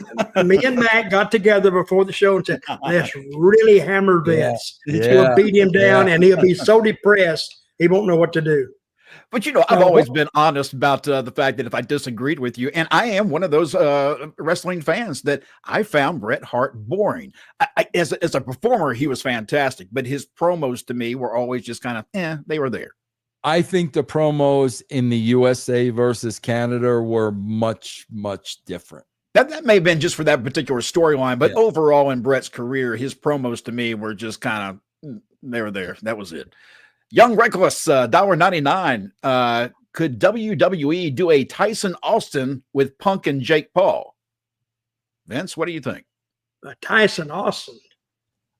Matt got together before the show and said, let's really hammer Vince. We'll beat him down, and he'll be so depressed he won't know what to do. But, I've always been honest about the fact that if I disagreed with you, and I am one of those wrestling fans that I found Bret Hart boring. As a performer, he was fantastic, but his promos to me were always just kind of, they were there. I think the promos in the USA versus Canada were much, much different. That may have been just for that particular storyline, but overall in Bret's career, his promos to me were just kind of, they were there. That was it. Young Reckless, $1.99. Could WWE do a Tyson Austin with Punk and Jake Paul? Vince, what do you think? Tyson Austin.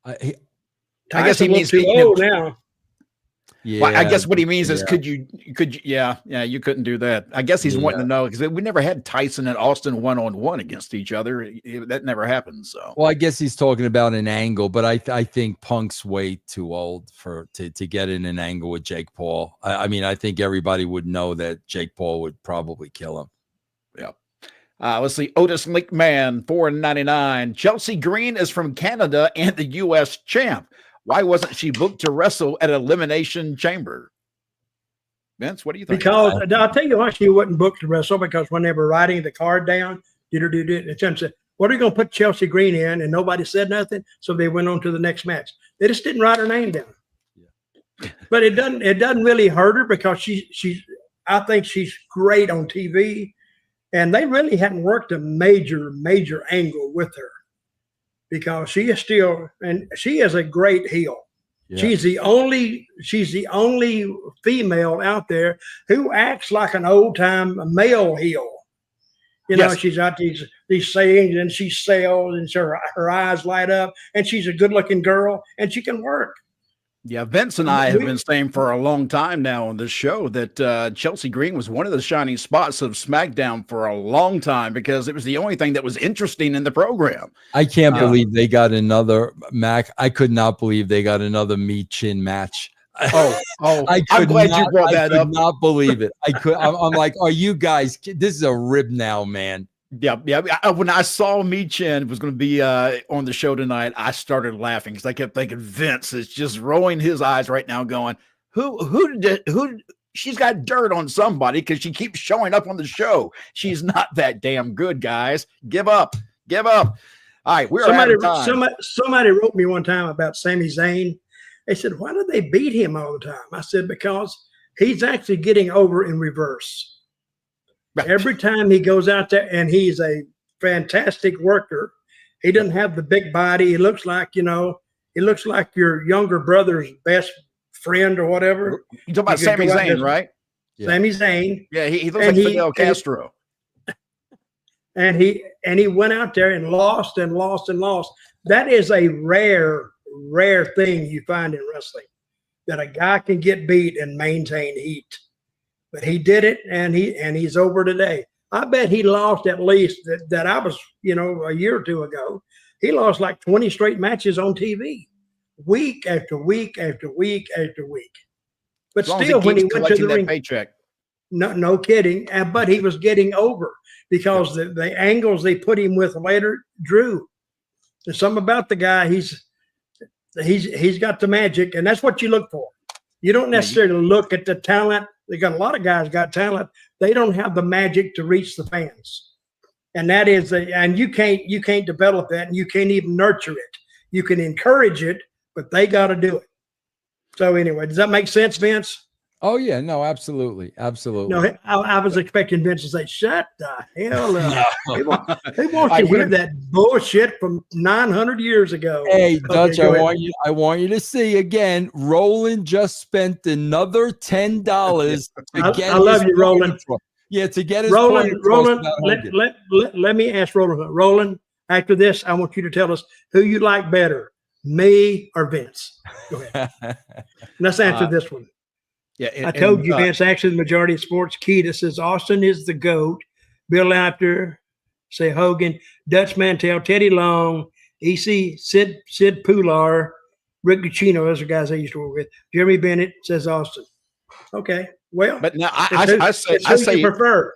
I guess he means too old now. Yeah, well, I guess what he means is, could you, you couldn't do that. I guess he's wanting to know because we never had Tyson and Austin one-on-one against each other. That never happened. So, well, I guess he's talking about an angle, but I think Punk's way too old to get in an angle with Jake Paul. I mean, I think everybody would know that Jake Paul would probably kill him. Yeah. Let's see. Otis McMahon, $4.99. Chelsea Green is from Canada and the U.S. champ. Why wasn't she booked to wrestle at Elimination Chamber? Vince, what do you think? Because I'll tell you why she wasn't booked to wrestle, because when they were writing the card down, what are you going to put Chelsea Green in? And nobody said nothing. So they went on to the next match. They just didn't write her name down. Yeah. But it doesn't really hurt her because I think she's great on TV. And they really hadn't worked a major angle with her because she is still, and she is a great heel. Yeah. She's the only female out there who acts like an old time male heel. You know, she's got these sayings and she sells and her eyes light up and she's a good looking girl and she can work. Yeah, Vince and I have been saying for a long time now on this show that Chelsea Green was one of the shining spots of SmackDown for a long time because it was the only thing that was interesting in the program. I can't believe they got another Mac. I could not believe they got another meat chin match. I'm glad you brought that up. I could not believe it. I'm like, are you guys? This is a rib now, man. Yeah. When I saw Mi Chen was going to be on the show tonight, I started laughing because I kept thinking Vince is just rolling his eyes right now, going, "Who? She's got dirt on somebody because she keeps showing up on the show. She's not that damn good, guys. Give up. All right, we're out of time. Somebody wrote me one time about Sami Zayn. They said, "Why do they beat him all the time?" I said, "Because he's actually getting over in reverse." Every time he goes out there, and he's a fantastic worker. He doesn't have the big body. He looks like, he looks like your younger brother's best friend or whatever. You talking about Sami Zayn, right? Yeah. Sami Zayn. Yeah, he looks like Fidel Castro. And he went out there and lost and lost and lost. That is a rare thing you find in wrestling, that a guy can get beat and maintain heat. But he did it, and he's over today. I bet he lost at least that I was, a year or two ago. He lost like 20 straight matches on TV, week after week after week after week. But still, when he went to the ring, paycheck. No kidding. But he was getting over because the angles they put him with later drew. There's something about the guy. He's got the magic, and that's what you look for. You don't necessarily look at the talent. They got a lot of guys got talent. They don't have the magic to reach the fans, and that is and you can't develop that, and you can't even nurture it. You can encourage it, but they got to do it. So anyway, does that make sense, Vince? Oh yeah, no, absolutely. No, I was expecting Vince to say, "Shut the hell up." He wants to hear that bullshit from 900 years ago. Hey, Dutch, I want you to see again. Roland just spent another $10 to get. I love you, Roland. Yeah, to get his Roland. Let me ask Roland. Roland, after this, I want you to tell us who you like better, me or Vince. Go ahead. Let's answer this one. Yeah, I told you, Vince. Actually, the majority of sports. Keita says Austin is the GOAT. Bill Apter, say Hogan, Dutch Mantell, Teddy Long, EC, Sid Pular, Rick Guccino. Those are guys I used to work with. Jeremy Bennett says Austin. Okay, well, but now I say you prefer.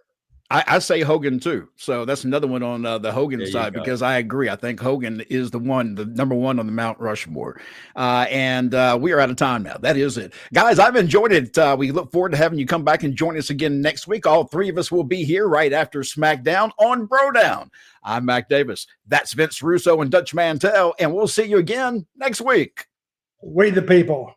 I say Hogan too. So that's another one on the Hogan side because I agree. I think Hogan is the number one on the Mount Rushmore. And we are out of time now. That is it. Guys, I've enjoyed it. We look forward to having you come back and join us again next week. All three of us will be here right after SmackDown on BroDown. I'm Mac Davis. That's Vince Russo and Dutch Mantell. And we'll see you again next week. We the people.